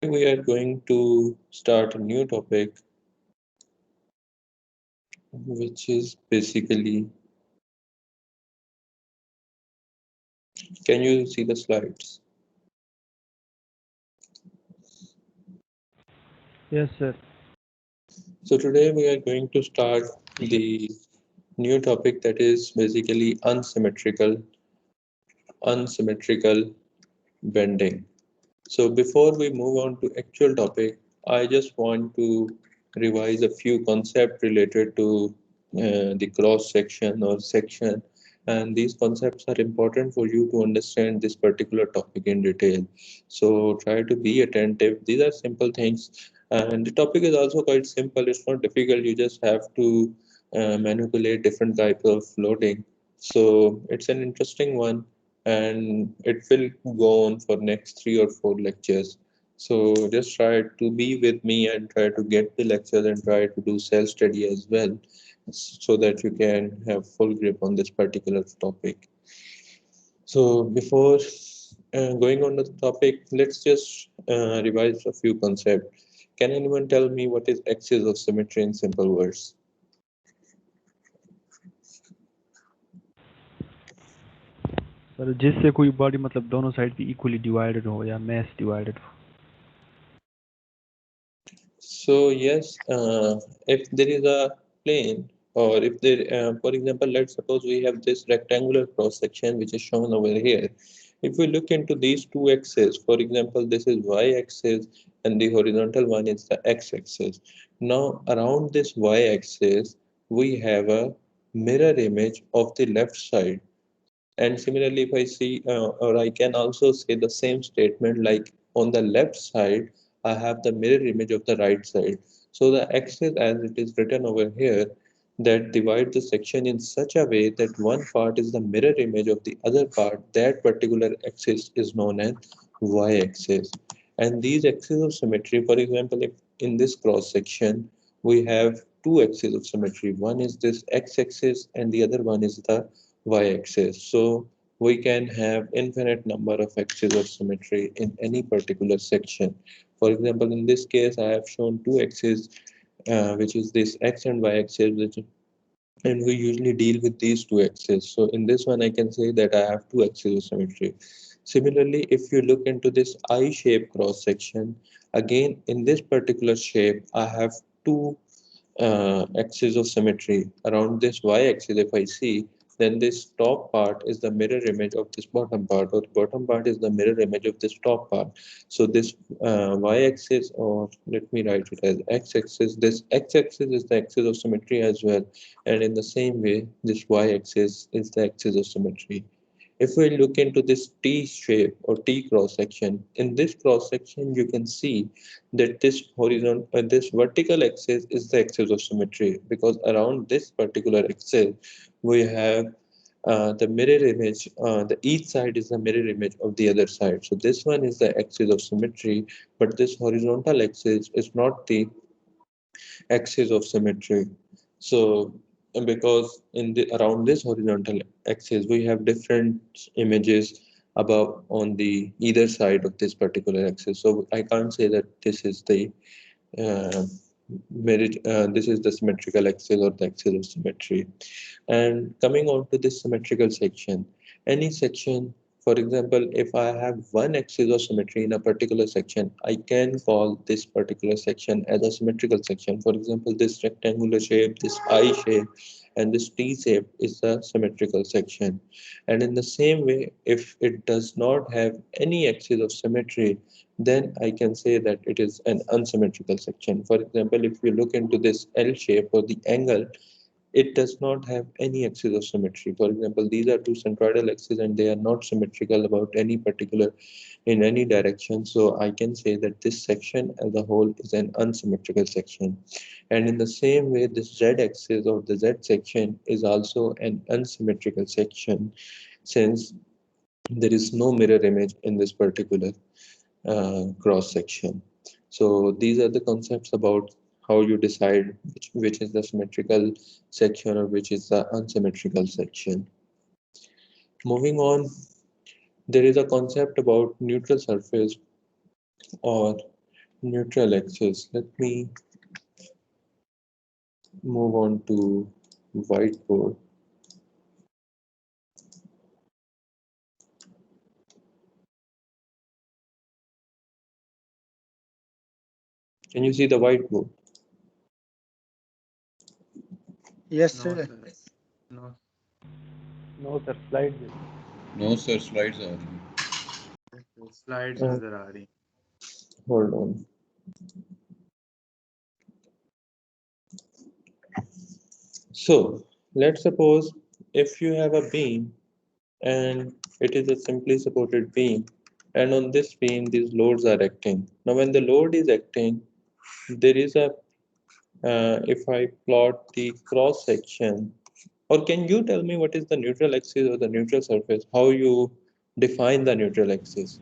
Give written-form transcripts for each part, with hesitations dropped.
We are going to start a new topic, which is basically, can you see the slides? Yes, sir. So today we are going to start the new topic that is basically unsymmetrical bending. So before we move on to actual topic, I just want to revise a few concepts related to the cross section or section, and these concepts are important for you to understand this particular topic in detail. So try to be attentive. These are simple things, and the topic is also quite simple. It's not difficult. You just have to manipulate different types of loading. So it's an interesting one, and it will go on for next 3 or 4 lectures. So just try to be with me and try to get the lectures and try to do self-study as well, so that you can have full grip on this particular topic. So before going on to the topic, let's just revise a few concepts. Can anyone tell me what is axis of symmetry in simple words? Sir जिससे कोई body मतलब दोनों side पे equally divided हो या match divided हो. So yes, if there is a plane, or if there, for example, let's suppose we have this rectangular cross section which is shown over here. If we look into these two axes, for example, this is y-axis and the horizontal one is the x-axis. Now around this y-axis, we have a mirror image of the left side. And similarly, if I see, or I can also say the same statement like on the left side, I have the mirror image of the right side. So the axis as it is written over here, that divides the section in such a way that one part is the mirror image of the other part, that particular axis is known as y-axis. And these axes of symmetry, for example, if in this cross section, we have two axes of symmetry. One is this x-axis and the other one is the y-axis. So we can have infinite number of axes of symmetry in any particular section. For example, in this case, I have shown two axes, which is this x and y axis, and we usually deal with these two axes. So in this one, I can say that I have two axes of symmetry. Similarly, if you look into this I-shaped cross section, again, in this particular shape, I have two axis of symmetry. Around this y-axis, if I see, then this top part is the mirror image of this bottom part, or bottom part is the mirror image of this top part. So this y-axis, or let me write it as x-axis, this x-axis is the axis of symmetry as well. And in the same way, this y-axis is the axis of symmetry. If we look into this T shape or T cross section, in this cross section you can see that this vertical axis is the axis of symmetry, because around this particular axis we have the mirror image. The each side is the mirror image of the other side. So this one is the axis of symmetry, but this horizontal axis is not the axis of symmetry. So because in the around this horizontal axis we have different images above on the either side of this particular axis. So I can't say that this is the uh, this is the symmetrical axis or the axis of symmetry. And coming on to this symmetrical section, any section, for example, if I have one axis of symmetry in a particular section, I can call this particular section as a symmetrical section. For example, this rectangular shape, this I shape, and this T shape is a symmetrical section. And in the same way, if it does not have any axis of symmetry, then I can say that it is an unsymmetrical section. For example, if you look into this L shape or the angle, it does not have any axis of symmetry. For example, these are two centroidal axes and they are not symmetrical about any particular in any direction. So I can say that this section as a whole is an unsymmetrical section. And in the same way, this Z axis or the Z section is also an unsymmetrical section, since there is no mirror image in this particular cross section. So these are the concepts about how you decide which is the symmetrical section or which is the unsymmetrical section. Moving on, there is a concept about neutral surface, or Neutral axis. Let me move on to whiteboard. Can you see the whiteboard? Yes, No, sir. sir. No, no sir slide No, sir, slides are. slides Uh, नजर आ रही. hold on. So let's suppose if you have a beam and it is a simply supported beam, and on this beam these loads are acting. Now when the load is acting, there is a if I plot the cross section, or can you tell me what is the neutral axis or the neutral surface? How you define the neutral axis?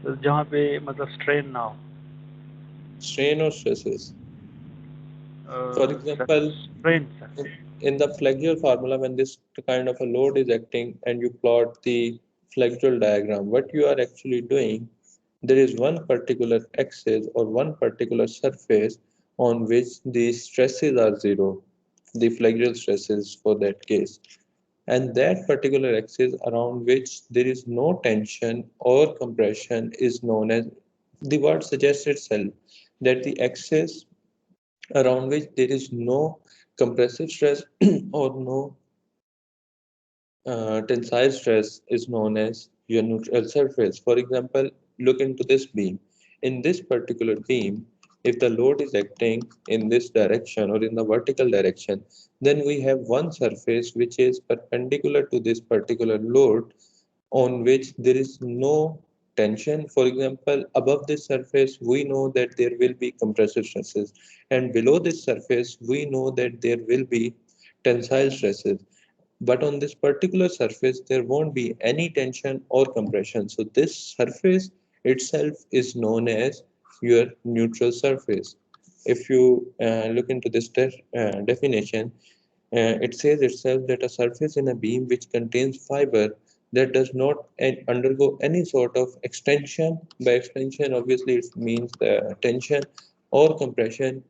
Sir जहाँ पे मतलब strain ना हो Strain or stresses? For sir example, strain sir in the flexural formula, when this kind of a load is acting and you plot the flexural diagram, what you are actually doing, there is one particular axis or one particular surface on which the stresses are zero, the flexural stresses for that case. And that particular axis around which there is no tension or compression is known as, the word suggests itself, that the axis around which there is no compressive stress or no tensile stress is known as your neutral surface. For example, look into this beam. In this particular beam, if the load is acting in this direction or in the vertical direction, then we have one surface which is perpendicular to this particular load on which there is no tension. For example, above this surface, we know that there will be compressive stresses, and below this surface, we know that there will be tensile stresses. But on this particular surface, there won't be any tension or compression. So this surface itself is known as your neutral surface. If you look into this definition, it says itself that a surface in a beam which contains fiber that does not undergo any sort of extension. By extension, obviously, it means the tension or compression.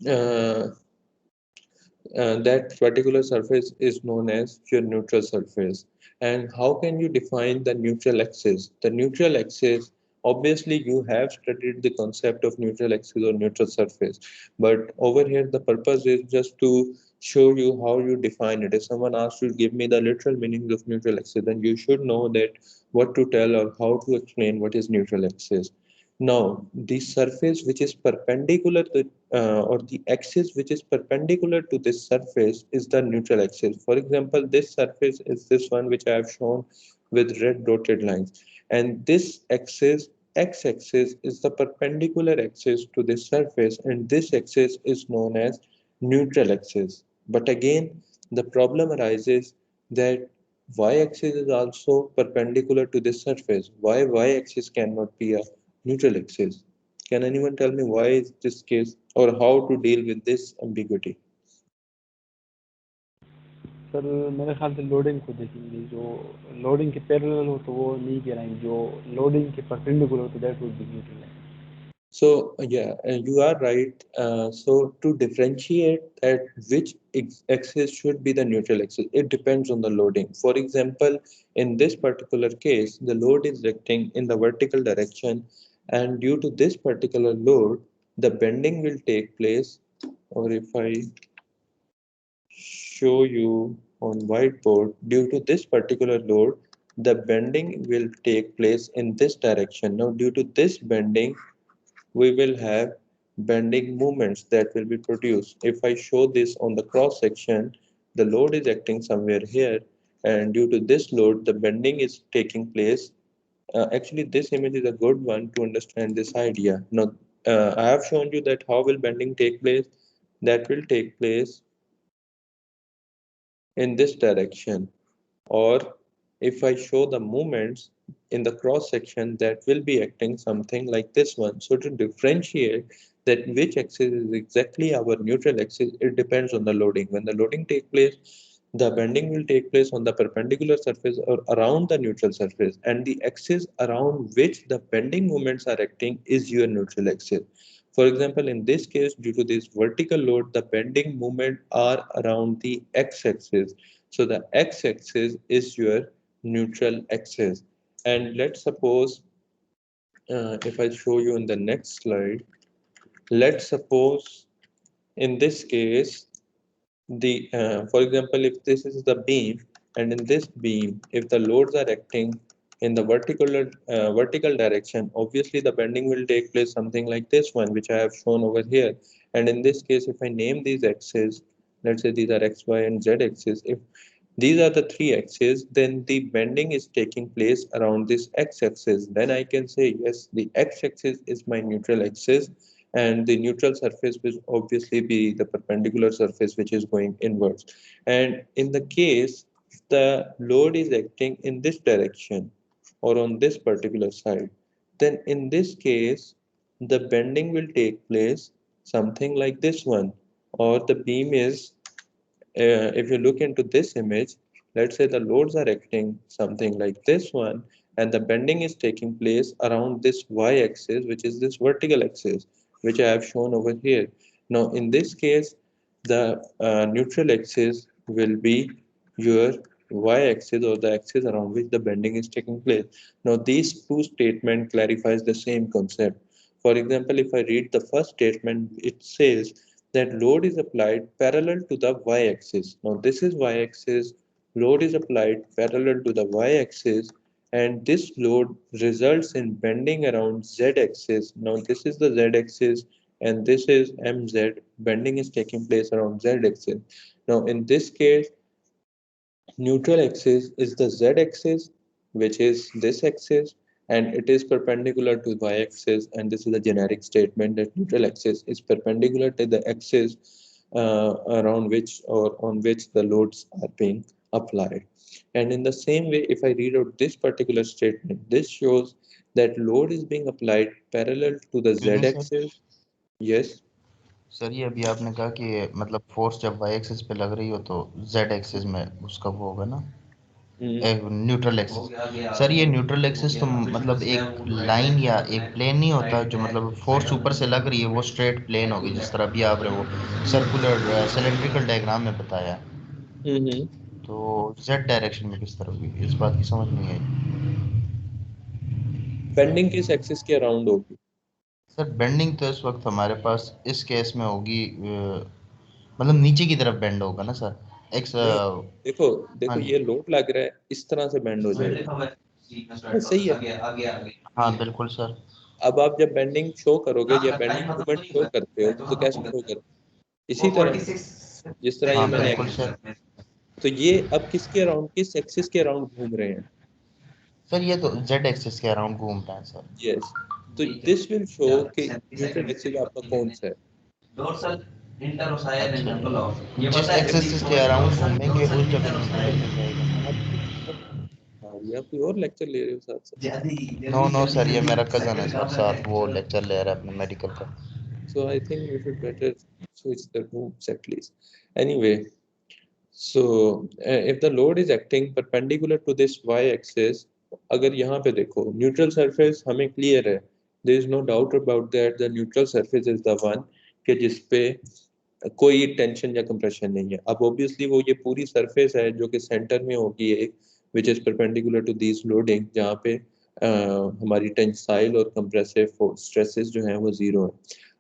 Uh, that particular surface is known as your neutral surface. And how can you define the neutral axis? The neutral axis, obviously, you have studied the concept of neutral axis or neutral surface, but over here, the purpose is just to show you how you define it. If someone asks you to give me the literal meanings of neutral axis, then you should know that what to tell or how to explain what is neutral axis. Now, the surface which is perpendicular to, or the axis which is perpendicular to this surface is the neutral axis. For example, this surface is this one which I have shown with red dotted lines. And this axis, x-axis, is the perpendicular axis to this surface, and this axis is known as neutral axis. But again, the problem arises that y-axis is also perpendicular to this surface. Why y-axis cannot be a neutral axis? Can anyone tell me why is this case or how to deal with this ambiguity? Sir मेरे ख्याल से loading को देखेंगे जो loading के parallel हो तो वो नहीं कहलाएंगे जो लोडिंग के परपेंडिकुलर हो तो that would be neutral So yeah, you are right. So to differentiate that which axis should be the neutral axis, it depends on the loading. For example, in this particular case, the load is acting in the vertical direction, and due to this particular load, the bending will take place. Or if I show you on whiteboard, due to this particular load, the bending will take place in this direction. Now, due to this bending, we will have bending moments that will be produced. If I show this on the cross section, the load is acting somewhere here, and due to this load, the bending is taking place. Actually, this image is a good one to understand this idea. Now, I have shown you that how will bending take place. That will take place in this direction, or if I show the movements in the cross section, that will be acting something like this one. So to differentiate that which axis is exactly our neutral axis, it depends on the loading. When the loading takes place, the bending will take place on the perpendicular surface or around the neutral surface, and the axis around which the bending moments are acting is your neutral axis. For example, in this case, due to this vertical load, the bending moment are around the x-axis. So the x-axis is your neutral axis. And let's suppose, if I show you in the next slide, let's suppose in this case, the for example, if this is the beam, and in this beam if the loads are acting in the vertical direction, obviously the bending will take place something like this one, which I have shown over here. And in this case, if I name these axes, let's say these are x, y, and z axes. If these are the three axes, then the bending is taking place around this x-axis. Then I can say, yes, the x-axis is my neutral axis, and the neutral surface will obviously be the perpendicular surface which is going inwards. And in the case the load is acting in this direction or on this particular side, then in this case the bending will take place something like this one, or the beam is, if you look into this image, let's say the loads are acting something like this one, and the bending is taking place around this y-axis, which is this vertical axis, which I have shown over here. Now, in this case, the neutral axis will be your y-axis, or the axis around which the bending is taking place. Now, these two statements clarifies the same concept. For example, if I read the first statement, it says that load is applied parallel to the y-axis. Now this is y-axis, load is applied parallel to the y-axis, and this load results in bending around z-axis. Now this is the z-axis and this is mz, bending is taking place around z-axis. Now in this case, neutral axis is the z-axis, which is this axis, and it is perpendicular to y-axis, and this is a generic statement that neutral axis is perpendicular to the axis around which or on which the loads are being applied. And in the same way, if I read out this particular statement, this shows that load is being applied parallel to the z-axis. Yes. Sir ये अभी आपने कहा कि मतलब force जब Y axis पे लग रही हो तो जेड एक्सिस में उसका वो होगा ना, न्यूट्रल एक्सिस. सर ये न्यूट्रल एक्सिस तो मतलब एक लाइन या एक प्लेन नहीं होता जो मतलब फोर्स ऊपर से लग रही है वो स्ट्रेट प्लेन होगी, जिस तरह भी आपने वो सर्कुलर सिलेंड्रिकल डायग्राम में बताया. तो जेड डायरेक्शन में किस तरह होगी, इस बात की समझ नहीं आई. बेंडिंग किस एक्सिस के अराउंड होगी? सर बेंडिंग तो इस वक्त हमारे पास इस केस में होगी, मतलब नीचे की तरफ बेंड होगा ना सर. एक्स देखो देखो, ये लोड लग रहा है, इस तरह से बेंड हो जाएगा, सही है? हाँ बिल्कुल सर. अब आप जब बेंडिंग शो करोगे या बेंडिंग मूवमेंट शो करते हो तो कैसे शो करते हो? इसी तरह, जिस तरह ये मैंने तो ये अब किसके अराउंड, किस एक्सिस के अराउंड घूम रहे हैं? सर ये तो जेड एक्सिस के अराउंड घूम रहा है सर. यस, तो दिस विल शो कि न्यूट्रल एक्सिस आपका कौन सा है. जिस एक्सिस के अराउंड घूमेंगे उस जगह न्यूट्रल एक्सिस रहेगा. हाँ, या कोई और लेक्चर ले रहे हो साथ साथ? नो नो सर, ये मेरा कजन है सर, साथ वो लेक्चर ले रहा है अपने मेडिकल का. So I think we should better switch the rooms at least. Anyway, so if the load is acting perpendicular to this y-axis, अगर यहाँ पे देखो न्यूट्रल सरफेस हमें क्लियर है, there is no doubt about that, the neutral surface is the one कि जिस पे कोई टेंशन या कंप्रेशन नहीं है. अब ऑब्वियसली वो ये पूरी सरफेस है जो कि सेंटर में होगी एक, which is perpendicular to these loading, जहाँ पे हमारी टेंसाइल और कंप्रेसिव स्ट्रेसेस जो हैं वो जीरो है.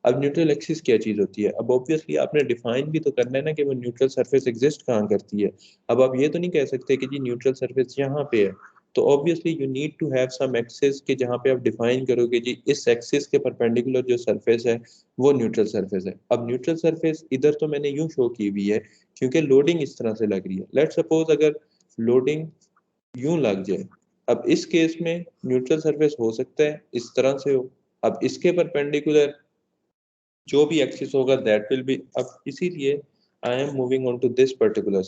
अब न्यूट्रल एक्सिस क्या चीज़ होती है? अब ऑब्वियसली आपने डिफाइन भी तो करना है ना कि वो न्यूट्रल सरफेस एग्जिस्ट कहाँ करती है. अब आप ये तो नहीं कह सकते कि जी न्यूट्रल सरफेस यहाँ पे है, तो obviously you need to have some axis कि जहाँ पे आप डिफाइन करोगे जी इस एक्सिस के परपेंडिकुलर जो सरफेस है वो न्यूट्रल सरफेस है. अब न्यूट्रल सरफेस इधर तो मैंने यूं शो की हुई है क्योंकि लोडिंग इस तरह से लग रही है. लेट्स सपोज अगर लोडिंग यूं लग जाए, अब इस केस में न्यूट्रल सरफेस हो सकता है इस तरह से हो, अब इसके परपेंडिकुलर जो भी एक्सिस होगा दैट विल बी. अब इसीलिए I am moving on to this particular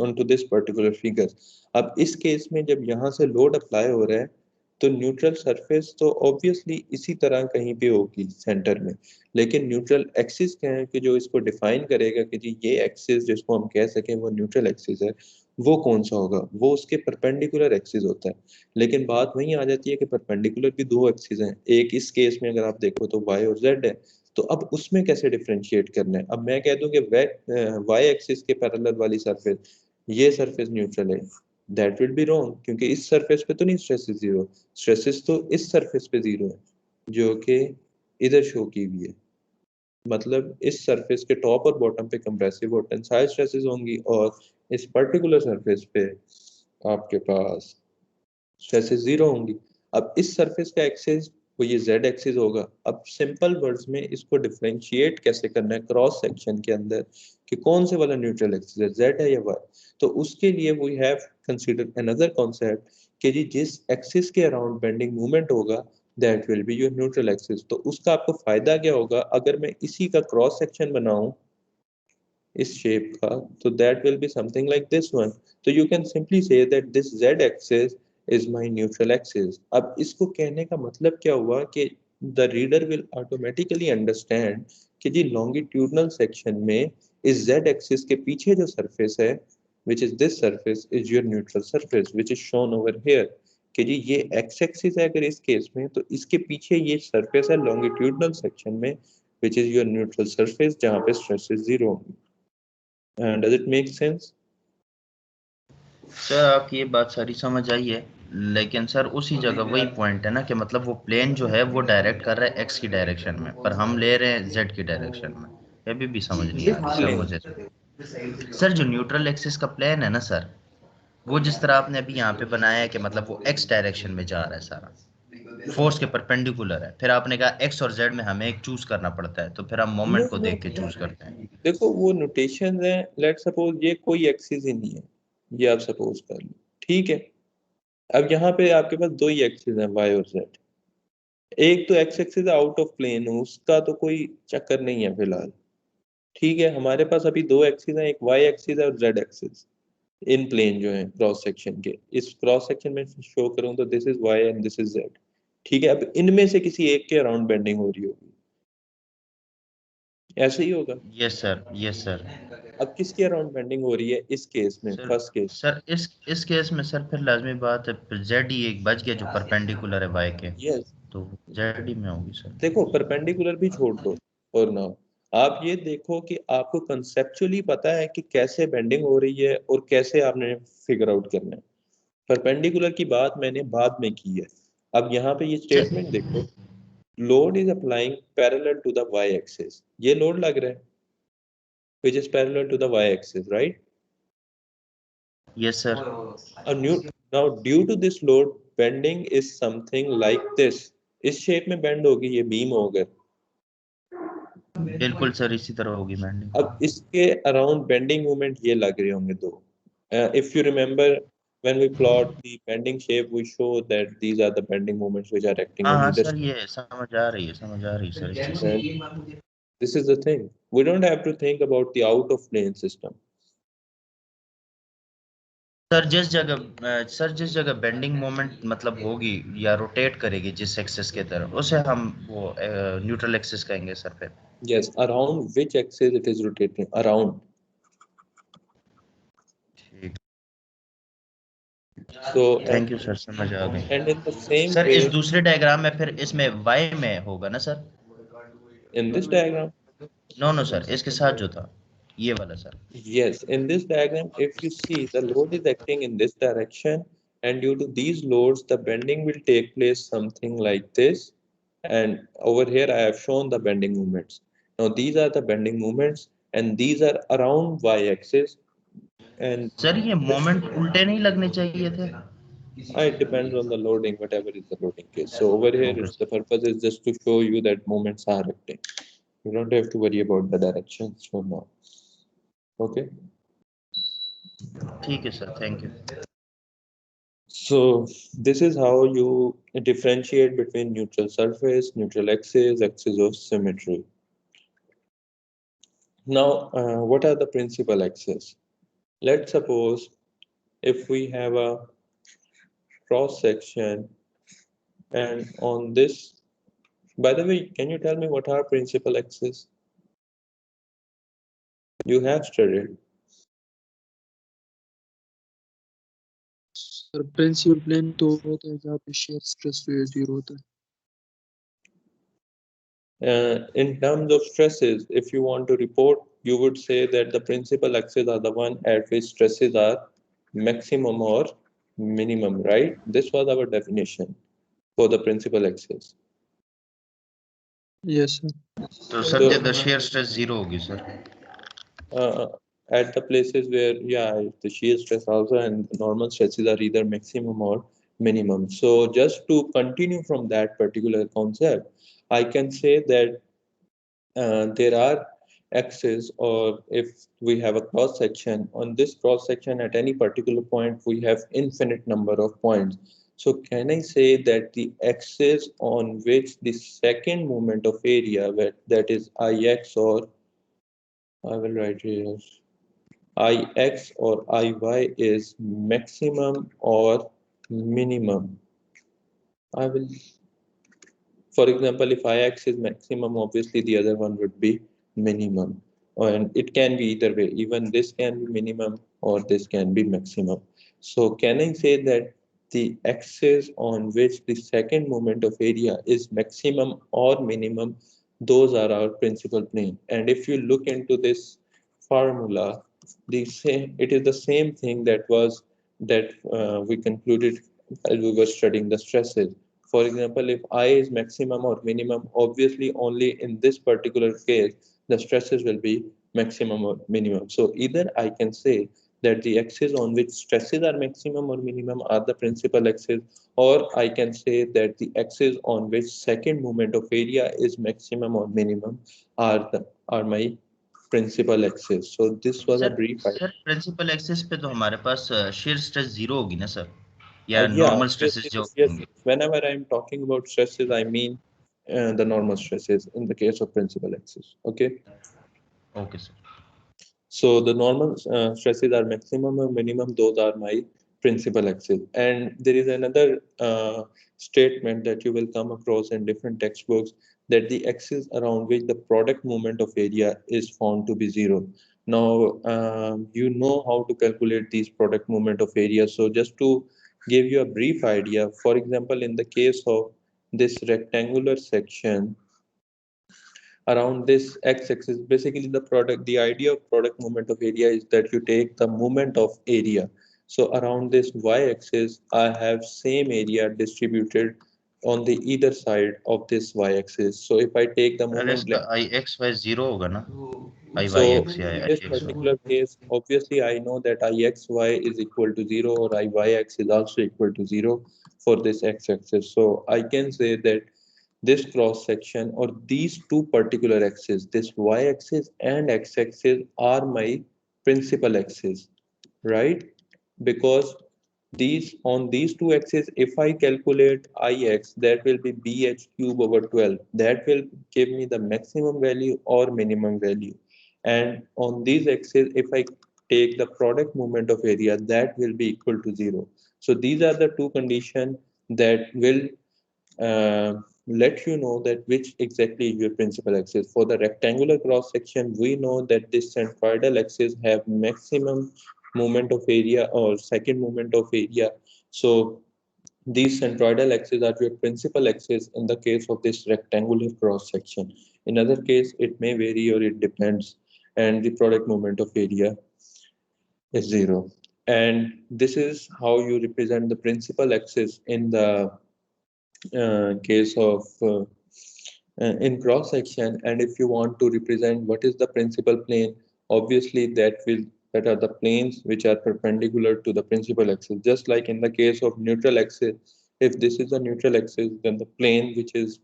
on to this particular figure. अब इस केस में जब यहाँ से लोड अप्लाई हो रहा है तो न्यूट्रल सरफेस तो ऑब्वियसली इसी तरह कहीं पे होगी सेंटर में, लेकिन न्यूट्रल एक्सिस क्या है कि जो इसको डिफाइन करेगा कि जी ये एक्सिस जिसको हम कह सकें वो न्यूट्रल एक्सिस है, वो कौन सा होगा, वो उसके परपेंडिकुलर एक्सिस होता है। लेकिन बात वहीं आ जाती है कि परपेंडिकुलर भी दो एक्सिस हैं, एक इस केस में अगर आप देखो तो y और z है, तो अब उसमें कैसे डिफरेंशिएट करना है। अब मैं कह दूं कि y एक्सिस के पैरेलल वाली सरफेस, ये सरफेस न्यूट्रल है, दैट विल बी रॉन्ग, क्योंकि इस सरफेस पे तो नहीं स्ट्रेसेस जीरो, स्ट्रेसेस तो इस सरफेस पे जीरो है जो कि इधर शो की हुई है। मतलब इस सरफेस के टॉप और बॉटम पे कंप्रेसिव और टेंसाइल स्ट्रेसेस होंगी, और इस पर्टिकुलर सरफेस पे आपके पास स्ट्रेसेस जीरो होंगी। अब इस सरफेस का एक्सिस वो ये z एक्सिस होगा। अब सिंपल वर्ड्स में इसको डिफरेंशिएट कैसे करना है क्रॉस सेक्शन के अंदर कि कौन से वाला न्यूट्रल एक्सिस है, z है या y, तो उसके लिए we have consider another concept कि जी जिस एक्सिस के अराउंड बेंडिंग मूवमेंट होगा that will be your neutral axis. तो उसका आपको फायदा क्या होगा, अगर मैं इसी का क्रॉस सेक्शन बनाऊं इस शेप का, तो that will be something like this one. तो you can simply say that this z axis is my neutral axis. अब इसको कहने का मतलब क्या हुआ कि the reader will automatically understand कि जी लॉन्गिट्यूडनल सेक्शन में इस z एक्सिस के पीछे जो सरफेस है which is this surface is your neutral surface which is shown over here, कि जी ये x एक्सिस है अगर इस केस में, तो इसके पीछे ये सरफेस है लॉन्गिट्यूडनल सेक्शन में which is your neutral surface जहाँ पे स्ट्रेसेस जीरो होंगी। does it make sense? Sir आपकी ये बात सारी समझ आई है, लेकिन सर उसी जगह वही पॉइंट है ना कि मतलब वो प्लेन जो है वो डायरेक्ट कर रहा है एक्स की डायरेक्शन में, पर हम ले रहे हैं जेड की डायरेक्शन में। ये भी समझ नहीं आ Which रही सर plane? मुझे। सर जो न्यूट्रल एक्सिस का प्लेन है ना सर, वो जिस तरह आपने अभी यहाँ पे बनाया है कि मतलब वो एक्स डायरेक्शन में जा रहा है सारा, फोर्स के परपेंडिकुलर है, फिर आपने कहा एक्स और जेड में हमें एक चूज करना पड़ता है, तो फिर हम No, मोमेंट को no, देख के चूज करते हैं। देखो वो नोटेशन है, लेट सपोज ये कोई एक्सिस ही नहीं है, ये आप सपोज कर लो, ठीक है। अब यहाँ पे आपके पास दो ही एक्सिस हैं y और z, एक तो X axis out of plane, उसका तो कोई चक्कर नहीं है फिलहाल, ठीक है। हमारे पास अभी दो एक्सिस हैं, एक y एक्सिस है और z एक्सिस इन प्लेन जो है क्रॉस सेक्शन के। इस क्रॉस सेक्शन में शो करूँ तो this is y and this is z, ठीक है। अब इनमें से किसी एक के अराउंड बेंडिंग हो रही होगी, ऐसे ही होगा। Yes sir, yes sir. अब किसके अराउंड बेंडिंग हो रही है इस केस में, सर फर्स्ट केस? सर इस केस में सर फिर लाजमी बात है जेड ही एक बच गया जो परपेंडिकुलर है वाई के, यस, तो जेड ही में होगी सर। देखो परपेंडिकुलर भी छोड़ दो और ना, आप ये देखो कि आपको कंसेप्चुअली पता है कि कैसे बेंडिंग हो रही है और कैसे आपने फिगर आउट करना है। परपेंडिकुलर की बात मैंने बाद में की है। अब यहाँ पे ये सर स्टेटमेंट देखो, load is applying parallel to the y axis, ये लोड लग रहा है which is parallel to the y axis, right? Yes sir. Now due to this load bending is something like this, इस shape में bend होगी, ये beam होगा। बिल्कुल सर इसी तरह होगी अब बैंडिंग। इसके अराउंड बेंडिंग मोमेंट ये लग रहे होंगे दो। If you remember when we plot the bending shape we show that these are the bending moments which are acting हाँ on हाँ either सर, side, ये समझ आ रही है, समझ आ रही है सर इस चीज़ and से। this is the thing, we don't have to think about the out of plane system. Sir जिस जगह बेंडिंग मोमेंट मतलब होगी या रोटेट करेगी जिस एक्सिस के तरफ, उसे हम वो न्यूट्रल एक्सिस कहेंगे सर फिर। Yes, around which axis it is rotating around. ठीक, So थैंक यू सर, समझ आ and गई। in the same सर इस way दूसरे डायग्राम में फिर इसमें वाई में होगा ना sir? in this diagram, no no sir, इसके साथ जो था ये वाला sir. yes, in this diagram, if you see the load is acting in this direction, and due to these loads, the bending will take place something like this. And over here, I have shown the bending moments. Now, these are the bending moments, and these are around y-axis. And sir ये this, moment उल्टे नहीं लगने चाहिए थे? it depends on the loading, whatever is the loading case. So over here, okay it's the purpose is just to show you that moments are acting. You don't have to worry about the directions for now. Okay. ठीक है sir, thank you. So this is how you differentiate between neutral surface, neutral axis, axis of symmetry. Now, what are the principal axes? Let's suppose if we have a cross section And on this, by the way, can you tell me what are principal axes? You have studied. Sir principal plane तो होता है जहाँ पे shear stress 0 होता है. In terms of stresses, if you want to report, you would say that the principal axes are the one at which stresses are maximum or minimum, right? This was our definition for the principal axis. Yes sir. तो sir So, the shear stress 0 होगी sir. At the places where, yeah, the shear stress also and normal stresses are either maximum or minimum. So just to continue from that particular concept, I can say that there are axes, or if we have a cross section, on this cross section at any particular point we have infinite number of points. So can I say that the axis on which the second moment of area, that is Ix, or I will write here Ix or Iy, is maximum or minimum? I will, for example, if Ix is maximum, obviously the other one would be minimum. And it can be either way. Even this can be minimum or this can be maximum. So can I say that the axis on which the second moment of area is maximum or minimum, those are our principal plane. And if you look into this formula, it is the same thing that we concluded as we were studying the stresses. For example, if I is maximum or minimum, obviously only in this particular case, the stresses will be maximum or minimum. So either I can say that the axis on which stresses are maximum or minimum are the principal axis, or I can say that the axis on which second moment of area is maximum or minimum are my principal axis. So this was a sir brief idea. Sir principal axis पे तो हमारे पास shear stress 0 होगी ना sir, या Yeah, normal obviously, stresses जो yes. होंगे. Whenever I'm talking about stresses, I mean the normal stresses in the case of principal axis. Okay. Okay sir. So the normal stresses are maximum or minimum. Those are my principal axis. And there is another statement that you will come across in different textbooks, that the axis around which the product moment of area is found to be 0. Now, you know how to calculate these product moment of area. So just to give you a brief idea, for example, in the case of this rectangular section, around this x-axis, basically the idea of product moment of area is that you take the moment of area. So around this y-axis, I have same area distributed on the either side of this y-axis. So if I take the अरे moment, इसका आई X Y 0 होगा ना, I Y so X या in I this X Y. particular case, obviously I know that Ixy is equal to 0, or Iyx is also equal to 0 for this x-axis. So I can say that this cross section, or these two particular axes, this y-axis and x-axis, are my principal axis, right? Because these two axes, if I calculate Ix, that will be bh cube over 12. That will give me the maximum value or minimum value. And on these axes, if I take the product moment of area, that will be equal to 0. So these are the two conditions that will let you know that which exactly is your principal axis. For the rectangular cross section, we know that this centroidal axis have maximum moment of area or second moment of area. So these centroidal axes are your principal axis in the case of this rectangular cross section. In other case, it may vary or it depends, and the product moment of area is 0. And this is how you represent the principal axis in the case of in cross section. And if you want to represent what is the principal plane, obviously that are the planes which are perpendicular to the principal axis. Just like in the case of neutral axis, if this is a neutral axis, then the plane which is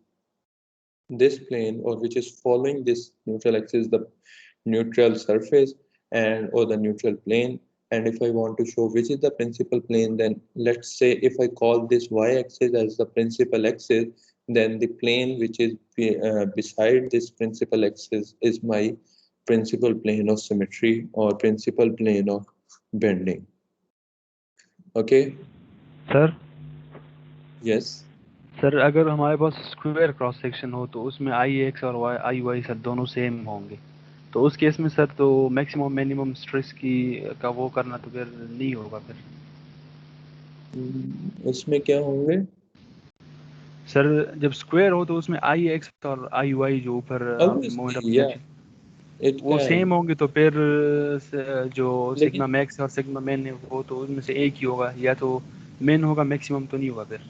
this plane, or which is following this neutral axis, the neutral surface and or the neutral plane. And if I want to show which is the principal plane, then let's say if I call this y-axis as the principal axis, then the plane which is beside this principal axis is my principal plane of symmetry or principal plane of bending. Okay. Sir, Yes. Sir अगर हमारे पास square cross section हो तो उसमें आई X और I why sir दोनों same होंगे, तो उस केस में सर तो मैक्सिमम मिनिमम स्ट्रेस की का वो करना तो फिर नहीं होगा फिर। उसमें क्या होंगे? सर जब स्क्वायर हो तो उसमें आई एक्स और आई वाई जो ऊपर moment of Obviously, yeah, inertia it वो can. सेम होंगे, तो फिर जो सिग्मा लेकिन मैक्स और सिग्मा मेन है वो तो उनमें से एक ही होगा, या तो मेन होगा मैक्सिमम तो नहीं होगा फिर।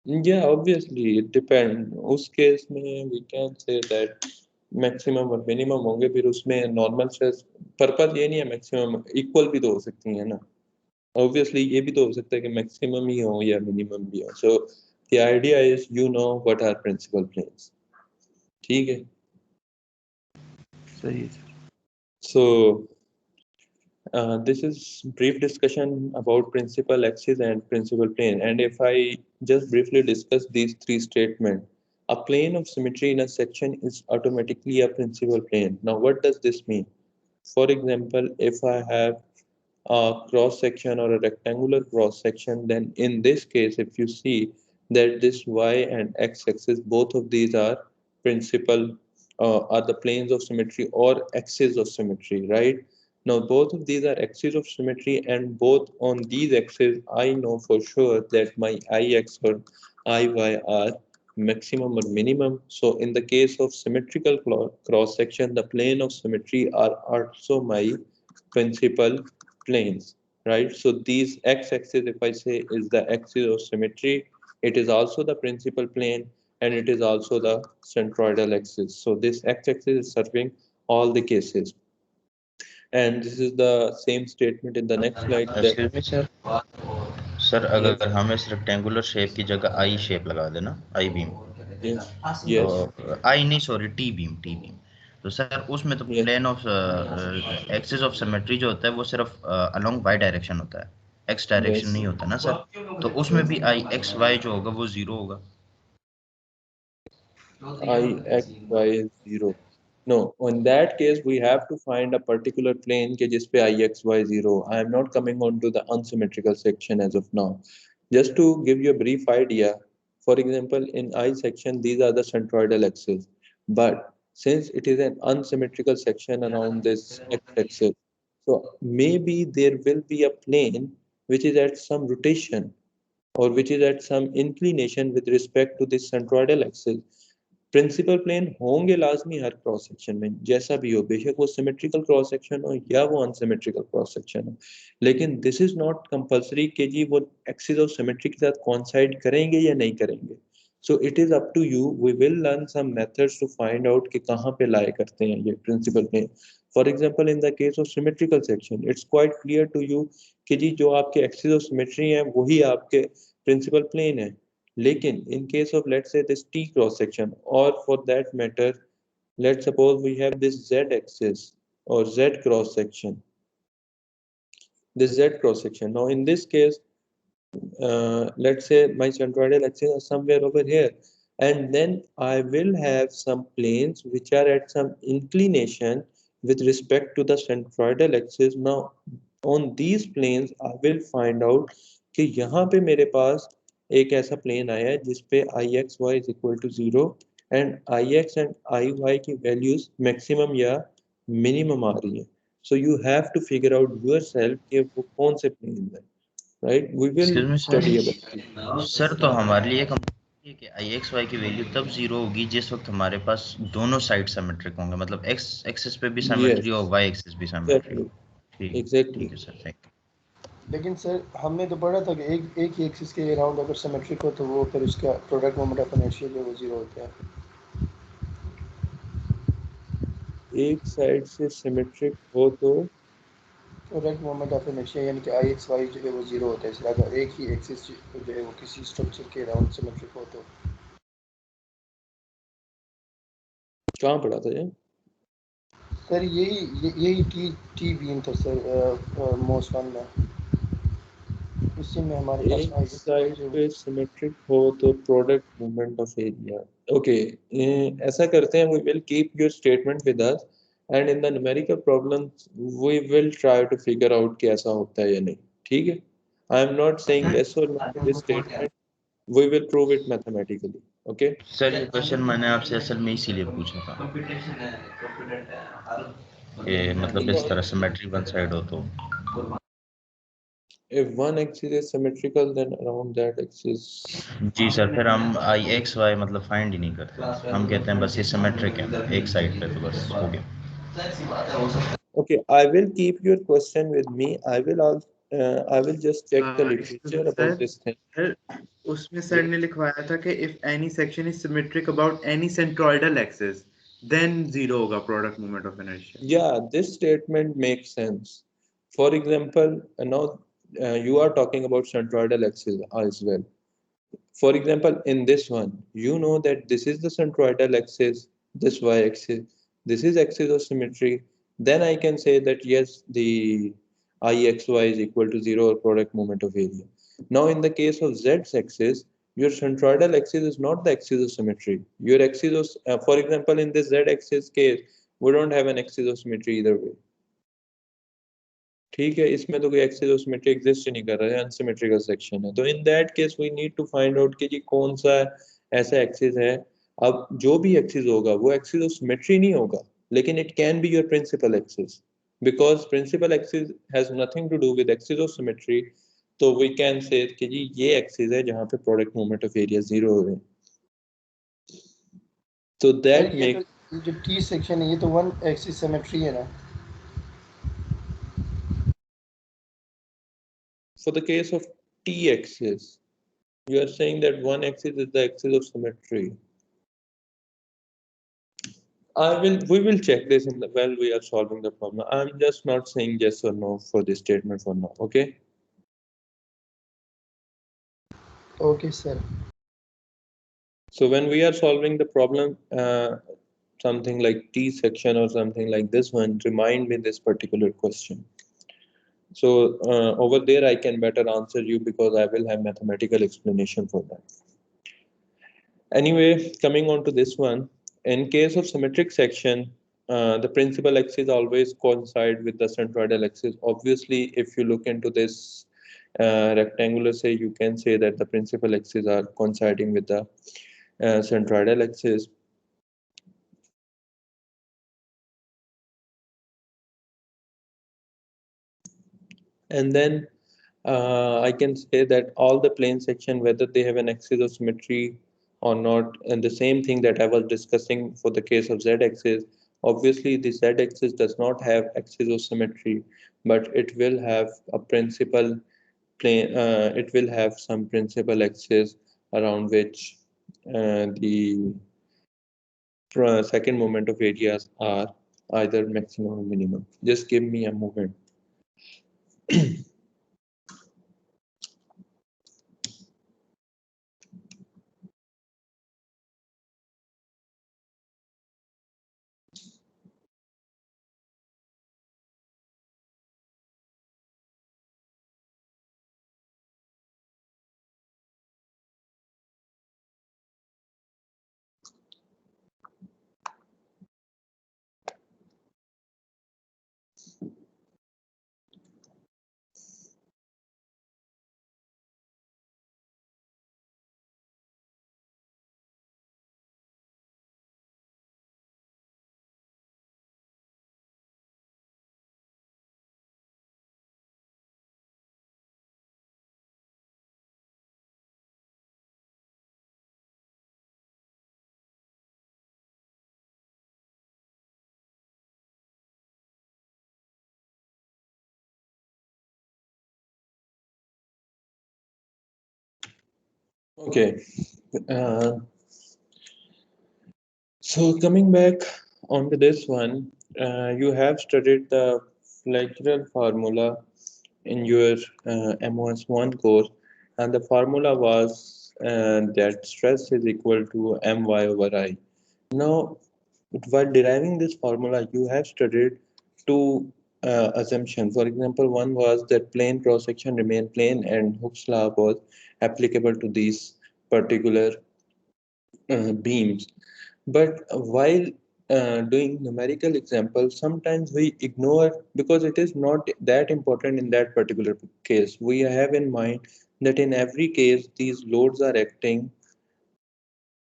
yeah, obviously it depend. उस केस में we can say that maximum और मिनिमम होंगे, फिर उसमें नॉर्मल स्ट्रेस पर्पस ये नहीं है, मैक्सिमम इक्वल भी तो हो सकती है ना। ऑब्वियसली ये भी तो हो सकता है कि मैक्सिमम ही हो या मिनिमम भी हो। So the idea is you know what are principal planes. ठीक है। सही है सर। सो this is brief discussion about principal axis and principal plane. And if I just briefly discuss these three statements, a plane of symmetry in a section is automatically a principal plane. Now, what does this mean? For example, if I have a cross section or a rectangular cross section, then in this case, if you see that this y and x axis, both of these are principal, are the planes of symmetry or axes of symmetry, right? Now, both of these are axes of symmetry, and both on these axes, I know for sure that my ix or iy are maximum or minimum. So, in the case of symmetrical cross section, the plane of symmetry are also my principal planes, right? So these x-axis, if I say, is the axis of symmetry, it is also the principal plane, and it is also the centroidal axis. So this x-axis is serving all the cases. And this is the same statement in the next slide that, excuse me sir, sir yes, अगर हम इस rectangular shape की जगह आई shape लगा देना, I beam, yes, तो yes, I नहीं sorry T beam, तो सर उसमें तो yes, plane of axis of symmetry जो होता है वो सिर्फ अलोंग वाई डायरेक्शन होता है, एक्स डायरेक्शन yes, नहीं होता ना सर, तो उसमें yes. भी आई एक्स वाई जो होगा वो जीरो होगा। I x y is 0. No, in that case, we have to find a particular plane ke jis pe I x y 0. I am not coming on to the unsymmetrical section as of now. Just to give you a brief idea, for example, in I section, these are the centroidal axes. But since it is an unsymmetrical section around this x-axis, so maybe there will be a plane which is at some rotation or which is at some inclination with respect to this centroidal axis. Principal plane होंगे लाजमी हर cross section में, जैसा भी हो, बेशक वो symmetrical cross section हो या वो अनसिमेट्रिकल क्रॉस सेक्शन हो, लेकिन दिस इज नॉट कंपल्सरी कि जी वो एक्सिस ऑफ सिमेट्री के साथ कॉन्साइड करेंगे या नहीं करेंगे। So it is up to you, we will learn some methods to find out कि कहाँ पे लाई करते हैं ये principal plane. For example in the case of symmetrical section it's quite clear to you कि जी जो आपके एक्सिस ऑफ सिमेट्री हैं वही आपके प्रिंसिपल प्लेन है। लेकिन in case of, let's say, this T cross section, or for that matter, let's suppose we have this Z axis or Z cross section, this Z cross section. Now in this case, let's say my centroidal axis is somewhere over here, and then I will have some planes which are at some inclination with respect to the centroidal axis. Now on these planes I will find out कि यहाँ पे मेरे पास एक ऐसा plane आया है जिसपे I X Y is equal to 0 and I X and I Y की वैल्यूज मैक्सिमम या मिनिमम आ रही है। So you have to figure out yourself कि वो कौन से प्लेन है, right? We will excuse me study about it. Sir, sir तो हमारे लिए ये कि आई एक्स वाई की वैल्यू तब जीरो होगी जिस वक्त हमारे पास दोनों साइड सिमेट्रिक होंगे, मतलब एक्स एक्सिस पे भी सिमेट्री Yes, हो, वाई एक्सिस भी सिमेट्री exactly, हो। ठीक, ठीक exactly. है सर, थैंक लेकिन सर हमने तो पढ़ा था कि एक ही एक्सिस के अराउंड अगर सिमेट्रिक हो तो वो फिर उसका प्रोडक्ट मोमेंट ऑफ इनर्शिया जो है वो जीरो होता है। एक साइड से सिमेट्रिक हो तो प्रोडक्ट मोमेंट ऑफ इनर्शिया यानी कि आई एक्स वाई जो है वो जीरो होता है, इसलिए अगर एक ही एक्सिस जो है वो किसी स्ट्रक्चर के अराउंड सिमेट्रिक हो तो। कहाँ पड़ा था ये? सर यही टी टी बीम था सर मोस्ट वन में, इसी में हमारे पास एक आई एक्स वाई साइड जो पे सिमेट्रिक हो तो product movement of area. Okay, ऐसा करते हैं, we will keep your statement with us and in the numerical problems we will try to figure out कि ऐसा होता है या नहीं। ठीक है, I am not saying yes और no to this statement, We will prove it mathematically. Okay. Sir ये क्वेश्चन मैंने आपसे असल में इसीलिए पूछा था कि मतलब इस तरह सिमेट्री वन साइड हो तो If one axis is symmetrical, then around that axis. जी सर, फिर हम आई एक्स वाई मतलब फाइंड ही नहीं करते, हम कहते हैं बस ये सिमेट्रिक है एक साइड पे, तो बस हो गया। Okay, I will keep your question with me. I will just check the literature about this thing. Sir उसमें सर ने लिखवाया था कि if any section is symmetric about any centroidal axis then zero होगा product moment of inertia. Yeah, this statement makes sense. For example, now you are talking about centroidal axis as well. For example, in this one, you know that this is the centroidal axis, this y-axis, this is axis of symmetry. Then I can say that yes, the Ixy is equal to 0 or product moment of area. Now, in the case of z-axis, your centroidal axis is not the axis of symmetry. Your axis of, for example, in this z-axis case, we don't have an axis of symmetry either way. ठीक है, इसमें तो कोई axis of symmetry exist ही नहीं कर रहा है, अनसिमेट्रिकल सेक्शन है। तो in that case we need to find out कि जी कौन सा ऐसा एक्सिस है। अब जो भी एक्सिस होगा वो एक्सिस ऑफ सिमेट्री नहीं होगा, लेकिन it can be your principal axis, because principal axis has nothing to do with axis of symmetry. तो वी कैन से कि जी ये एक्सिस है जहाँ पे product moment of area zero है। तो दैट मेक जो टी सेक्शन है ये तो वन एक्सिस सिमेट्री है ना। For the case of t axis, you are saying that one axis is the axis of symmetry. We will check this in the while we are solving the problem. I'm just not saying yes or no for this statement for now. Okay. Okay, sir. So when we are solving the problem, something like T section or something like this one, remind me this particular question. So over there I can better answer you because I will have mathematical explanation for that. Anyway, coming on to this one, in case of symmetric section, the principal axis always coincide with the centroidal axis. Obviously, if you look into this rectangular, say you can say that the principal axis are coinciding with the centroidal axis. And then I can say that all the plane section, whether they have an axis of symmetry or not, and the same thing that I was discussing for the case of z-axis, obviously the z-axis does not have axis of symmetry, but it will have a principal plane, it will have some principal axis around which the second moment of areas are either maximum or minimum. Just give me a moment. Okay. So coming back onto this one, you have studied the flexural formula in your MOS I course, and the formula was that stress is equal to my over I. Now, while deriving this formula, you have studied two assumptions. For example, one was that plane cross-section remain plane and Hooke's law was applicable to these particular beams. But while doing numerical examples, sometimes we ignore because it is not that important in that particular case. We have in mind that in every case these loads are acting.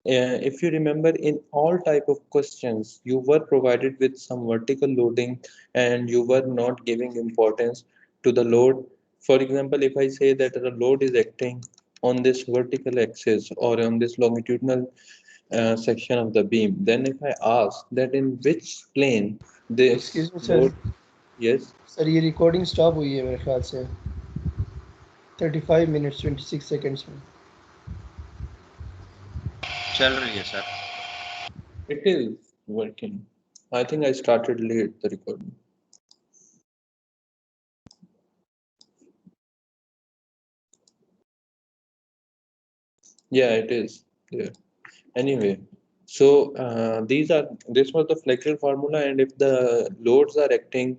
If you remember, in all type of questions, you were provided with some vertical loading and you were not giving importance to the load. For example, if I say that a load is acting on this vertical axis or on this longitudinal section of the beam, then if I ask that in which plane this excuse me sir load, yes, sir ये recording stop हुई है मेरे ख्याल से 35 minutes 26 seconds में चल रही है sir. it is working. I think I started late the recording. Yeah, it is there. Anyway, so this was the flexural formula, and if the loads are acting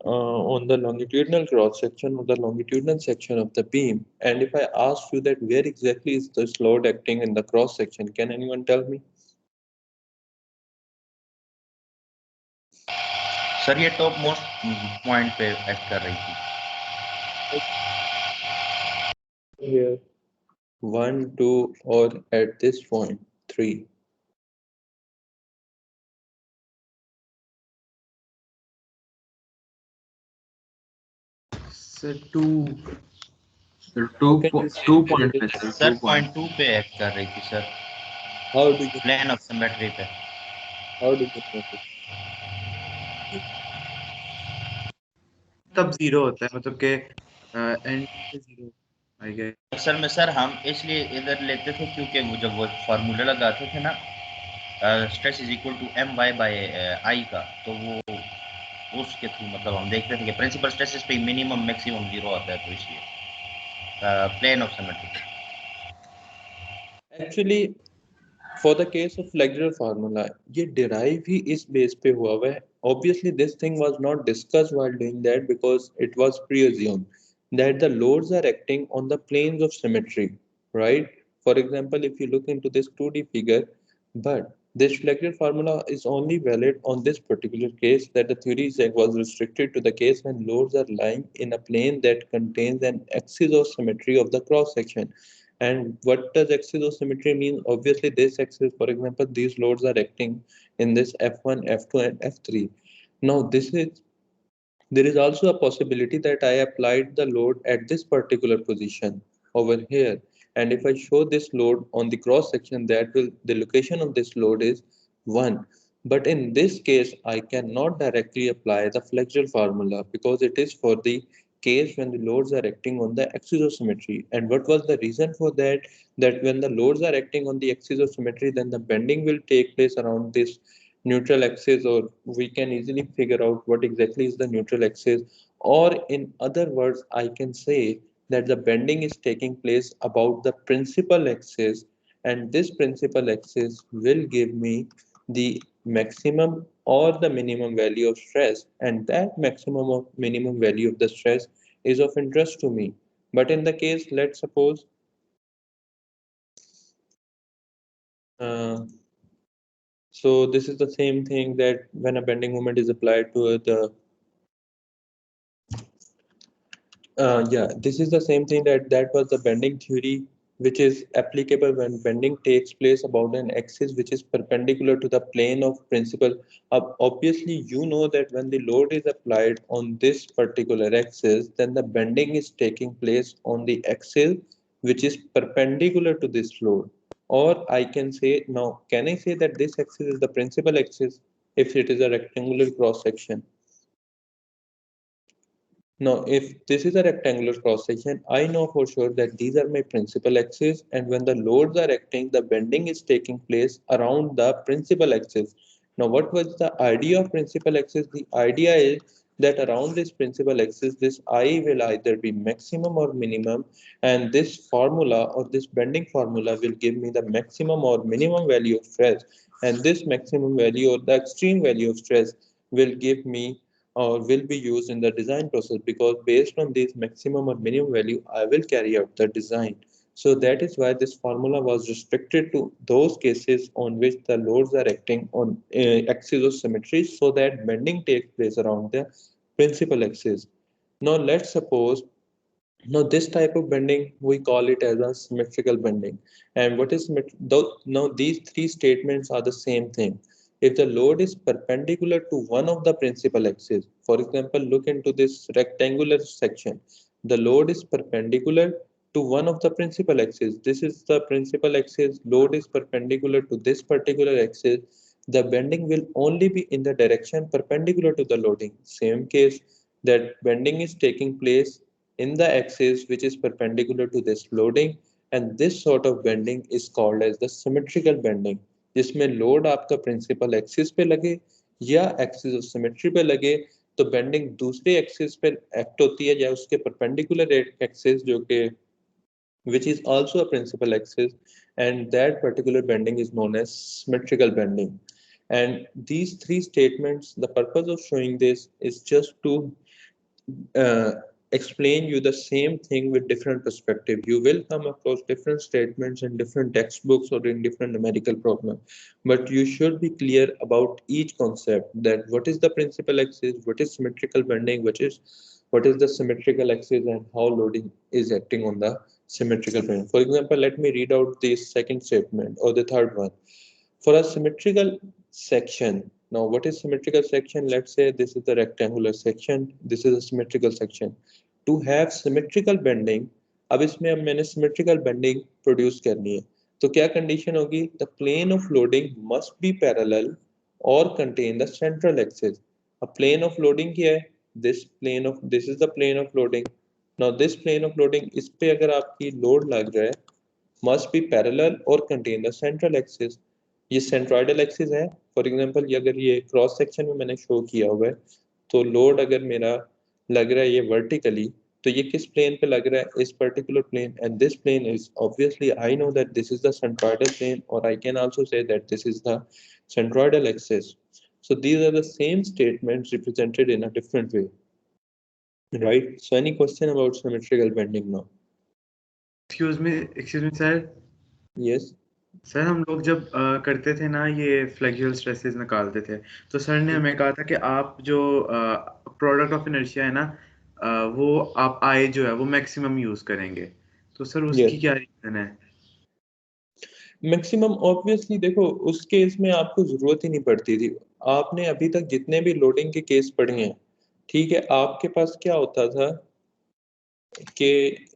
on the longitudinal cross section or the longitudinal section of the beam, and if I ask you that where exactly is this load acting in the cross section, can anyone tell me? Sir ये top most point पे एक्ट कर रही थी। Here, 1, 2, or at this point, 3. Sir 2 Okay. Two point पे sir, sir point 2 पे एक्ट कर रही थी sir, How do you plane of symmetry पे। how do you know this? तब 0 होता है, मतलब के एंड पे 0 आई गेस। असल में सर हम इसलिए इधर लेते थे क्योंकि वो जब वो फार्मूला लगाते थे ना, stress is equal to M Y by I का, तो वो उसके थ्रू मतलब हम देखते थे कि प्रिंसिपल स्ट्रेसेस पे मिनिमम मैक्सिमम 0 आता है, तो इसलिए plane of symmetry. Actually, for the case of flexural formula, ये derive ही इस base पे हुआ है. Obviously, this thing was not discussed while doing that because it was pre-assumed that the loads are acting on the planes of symmetry, right? For example, if you look into this 2D figure, but this flexural formula is only valid on this particular case, that the theory was restricted to the case when loads are lying in a plane that contains an axis of symmetry of the cross section. And what does axis of symmetry mean? Obviously, this axis, for example, these loads are acting in this F1, F2, and F3. Now, there is also a possibility that I applied the load at this particular position over here. And if I show this load on the cross section, the location of this load is 1. But in this case, I cannot directly apply the flexural formula because it is for the case when the loads are acting on the axis of symmetry. And what was the reason for that? That when the loads are acting on the axis of symmetry, then the bending will take place around this neutral axis, or we can easily figure out what exactly is the neutral axis. Or in other words, I can say that the bending is taking place about the principal axis, and this principal axis will give me the maximum or the minimum value of stress, and that maximum or minimum value of the stress is of interest to me. But in the case, let's suppose so this is the same thing that when a bending moment is applied to the yeah, this is the same thing that was the bending theory, which is applicable when bending takes place about an axis which is perpendicular to the plane of principal. Obviously, you know that when the load is applied on this particular axis, then the bending is taking place on the axis which is perpendicular to this load. Or I can say, now, can I say that this axis is the principal axis if it is a rectangular cross section? Now, if this is a rectangular cross section, I know for sure that these are my principal axes, and when the loads are acting, the bending is taking place around the principal axis. Now, what was the idea of principal axis? The idea is that around this principal axis, this I will either be maximum or minimum, and this formula or this bending formula will give me the maximum or minimum value of stress, and this maximum value or the extreme value of stress will give me or will be used in the design process, because based on this maximum or minimum value, I will carry out the design. So that is why this formula was restricted to those cases on which the loads are acting on axis of symmetry, so that bending takes place around the principal axis. Now let's suppose Now, this type of bending, we call it as a symmetrical bending. And what is now these three statements are the same thing. If the load is perpendicular to one of the principal axes, for example, look into this rectangular section. The load is perpendicular to one of the principal axes. This is the principal axis. Load is perpendicular to this particular axis. The bending will only be in the direction perpendicular to the loading. Same case, that bending is taking place in the axis which is perpendicular to this loading, and this sort of bending is called as the symmetrical bending, जिसमें load आपका principal axis पे लगे या axis of symmetry पे लगे तो bending दूसरे axis पे एक्ट होती है या उसके परपेंडिकुलर एक्सिस जो कि which is also a principal axis, and that particular bending is known as symmetrical bending. And these three statements, the purpose of showing this is just to uh, explain you the same thing with different perspective. You will come across different statements in different textbooks or in different numerical problems, but you should be clear about each concept, that what is the principal axis, what is symmetrical bending, what is the symmetrical axis, and how loading is acting on the symmetrical bending. For example, let me read out the second statement or the third one. For a symmetrical section, now what is symmetrical section? Let's say this is the rectangular section, this is a symmetrical section. To have symmetrical bending, अब इसमें अब मैंने symmetrical bending produce करनी है, तो क्या condition होगी? The plane of loading must be parallel or contain the central axis. A plane of loading क्या है? This is the plane of loading. Now this plane of loading, इस पे अगर आपकी load लग रहा है, must be parallel or contain the central axis. ये सेंट्रॉइडल एक्सिस है. फॉर एग्जांपल ये अगर ये क्रॉस सेक्शन में मैंने शो किया हुआ है, तो लोड अगर मेरा लग रहा है ये वर्टिकली, तो ये किस प्लेन पे लग रहा है? इस particular plane. And this plane is obviously, I know that this is the centroidal plane, और I can also say that this is the centroidal axis. So these are the same statements represented in a different way, right? So any question about symmetrical bending now? excuse me sir. Yes. Sir हम लोग जब करते थे ना ये फ्लेक्सुअल stresses निकालते थे, तो सर ने हमें कहा था कि आप जो प्रोडक्ट ऑफ इनर्शिया है ना, वो आप आई जो है वो मैक्सिमम यूज करेंगे. तो सर उसकी क्या रीजन है? मैक्सिमम ऑब्वियसली देखो, उस केस में आपको जरूरत ही नहीं पड़ती थी. आपने अभी तक जितने भी लोडिंग के केस पढ़े हैं, ठीक है, आपके पास क्या होता था कि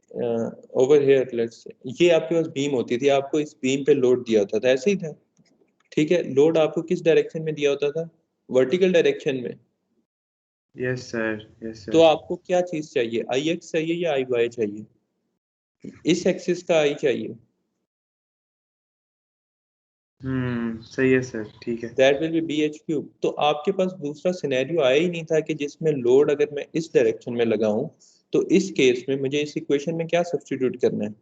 ओवर हियर लेट्स से ये आपके पास बीम होती थी, आपको इस बीम पे लोड दिया होता था, ऐसे ही था. ठीक है, लोड आपको किस डायरेक्शन में दिया होता था? वर्टिकल डायरेक्शन में. यस सर, यस तो सर. आपको क्या चीज चाहिए? आई एक्स चाहिए या आई वाई चाहिए? इस एक्सिस का आई चाहिए. सही है सर, ठीक है. That will be B H cube. तो आपके पास दूसरा सिनेरियो आया ही नहीं था कि जिसमें लोड अगर मैं इस डायरेक्शन में लगाऊं, तो इस केस में मुझे इस इक्वेशन में क्या सब्स्टिट्यूट करना है?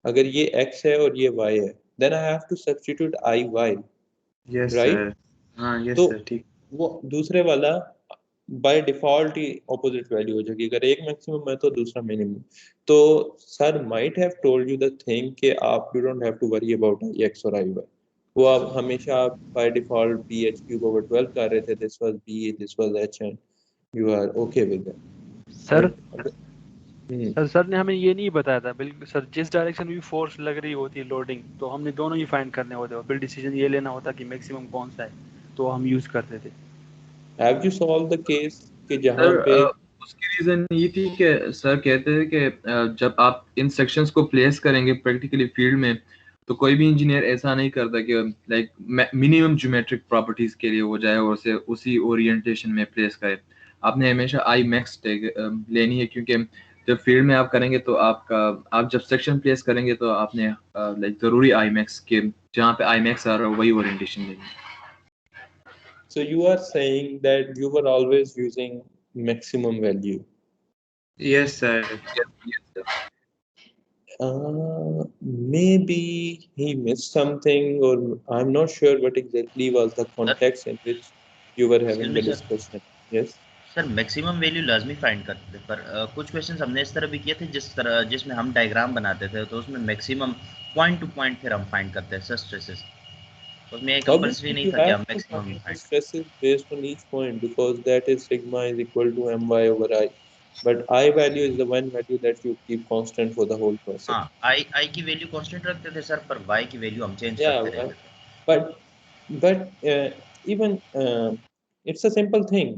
अगर ये x है और ये y है, then I have to substitute I Y, yes right? Sir. हाँ यस तो सर, ठीक. वो दूसरे वाला बाय डिफॉल्ट ही ऑपोजिट वैल्यू हो जाएगी. अगर एक मैक्सिमम है तो दूसरा मिनिमम. तो sir might have told you the thing कि आप you don't have to worry about I X और आई वाई. वो आप हमेशा आप by default B H cube over 12 कर रहे थे. This was B, this was H, and you are okay with that. Sir ने हमें ये नहीं बताया था बिल्कुल सर, जिस डायरेक्शन में भी फोर्स लग रही होती है लोडिंग, तो हमने दोनों ही फाइंड करने होते हैं, फिर डिसीजन ये लेना होता कि मैक्सिमम कौन सा है, तो हम यूज करते थे. Have you solve the case कि जहां पे उसकी रीजन ये थी कि सर कहते थे कि जब आप इन सेक्शंस को प्लेस करेंगे प्रैक्टिकली फील्ड में, तो कोई भी इंजीनियर ऐसा नहीं करता कि लाइक मिनिमम ज्योमेट्रिक प्रॉपर्टीज के लिए वो जाए और उसे उसी ओरिएंटेशन में प्लेस करे. आपने हमेशा आई मैक्स लेनी है, क्योंकि जब फील्ड में आप करेंगे तो आप जब सेक्शन प्लेस करेंगे तो आपने लाइक जरूरी आई मैक्स के जहाँ पे आई मैक्स आ रहा है वही ओरिएंटेशन लेनी है. So you are saying that you were always using maximum value. Yes, sir. Yes, sir. Maybe he missed something, or I'm not sure what exactly was the context in which you were having the discussion. Yes. Sir maximum value लाजमी find करते थे, पर कुछ questions हमने इस तरह भी किए थे जिसमें हम डायग्राम बनाते थे, तो उसमें मैक्सिमम पॉइंट टू पॉइंट फिर हम फाइंड करते हैं सर स्ट्रेसेस. उसमें एक कंपल्सरी नहीं you था कि have हम to maximum he find the find. stresses based on each point, because that is sigma is equal to my over I. but I value is the one value that you keep constant for the whole process. हाँ, आई की value constant रखते थे sir, पर y की value हम change Yeah, करते रहते थे। but even it's a simple thing.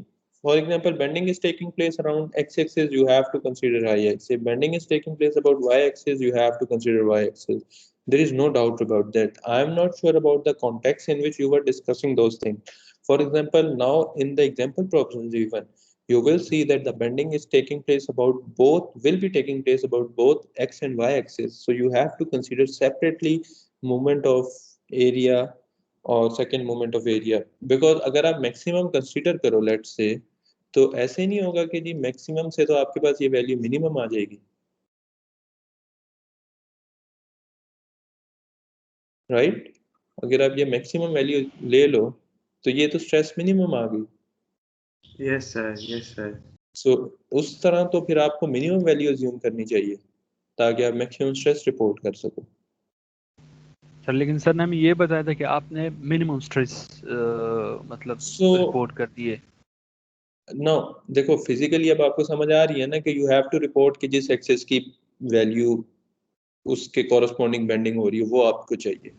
For example, bending is taking place around x-axis, you have to consider y-axis. If bending is taking place about y-axis, you have to consider y-axis. There is no doubt about that. I am not sure about the context in which you were discussing those things. For example, now in the example problems even, you will see that the bending is taking place about both, will be taking place about both x and y-axis. So you have to consider separately movement of area और second moment of area, because अगर आप maximum consider करो let's say, तो ऐसे नहीं होगा कि जी maximum से तो आपके पास ये वैल्यू मिनिमम आ जाएगी, राइट? अगर आप ये मैक्सिमम वैल्यू ले लो तो ये तो स्ट्रेस मिनिमम आ गई। Yes sir, yes sir. So उस तरह तो फिर आपको मिनिमम वैल्यू अज्यूम करनी चाहिए ताकि आप मैक्सिमम स्ट्रेस रिपोर्ट कर सको। सर लेकिन सर ने हमें ये बताया था कि आपने मिनिमम स्ट्रेस मतलब रिपोर्ट कर दिए। नो देखो, फिजिकली अब आपको समझ आ रही है ना कि यू हैव टू रिपोर्ट कि जिस एक्सेस की वैल्यू उसके कॉरस्पॉन्डिंग बेंडिंग हो रही है वो आपको चाहिए।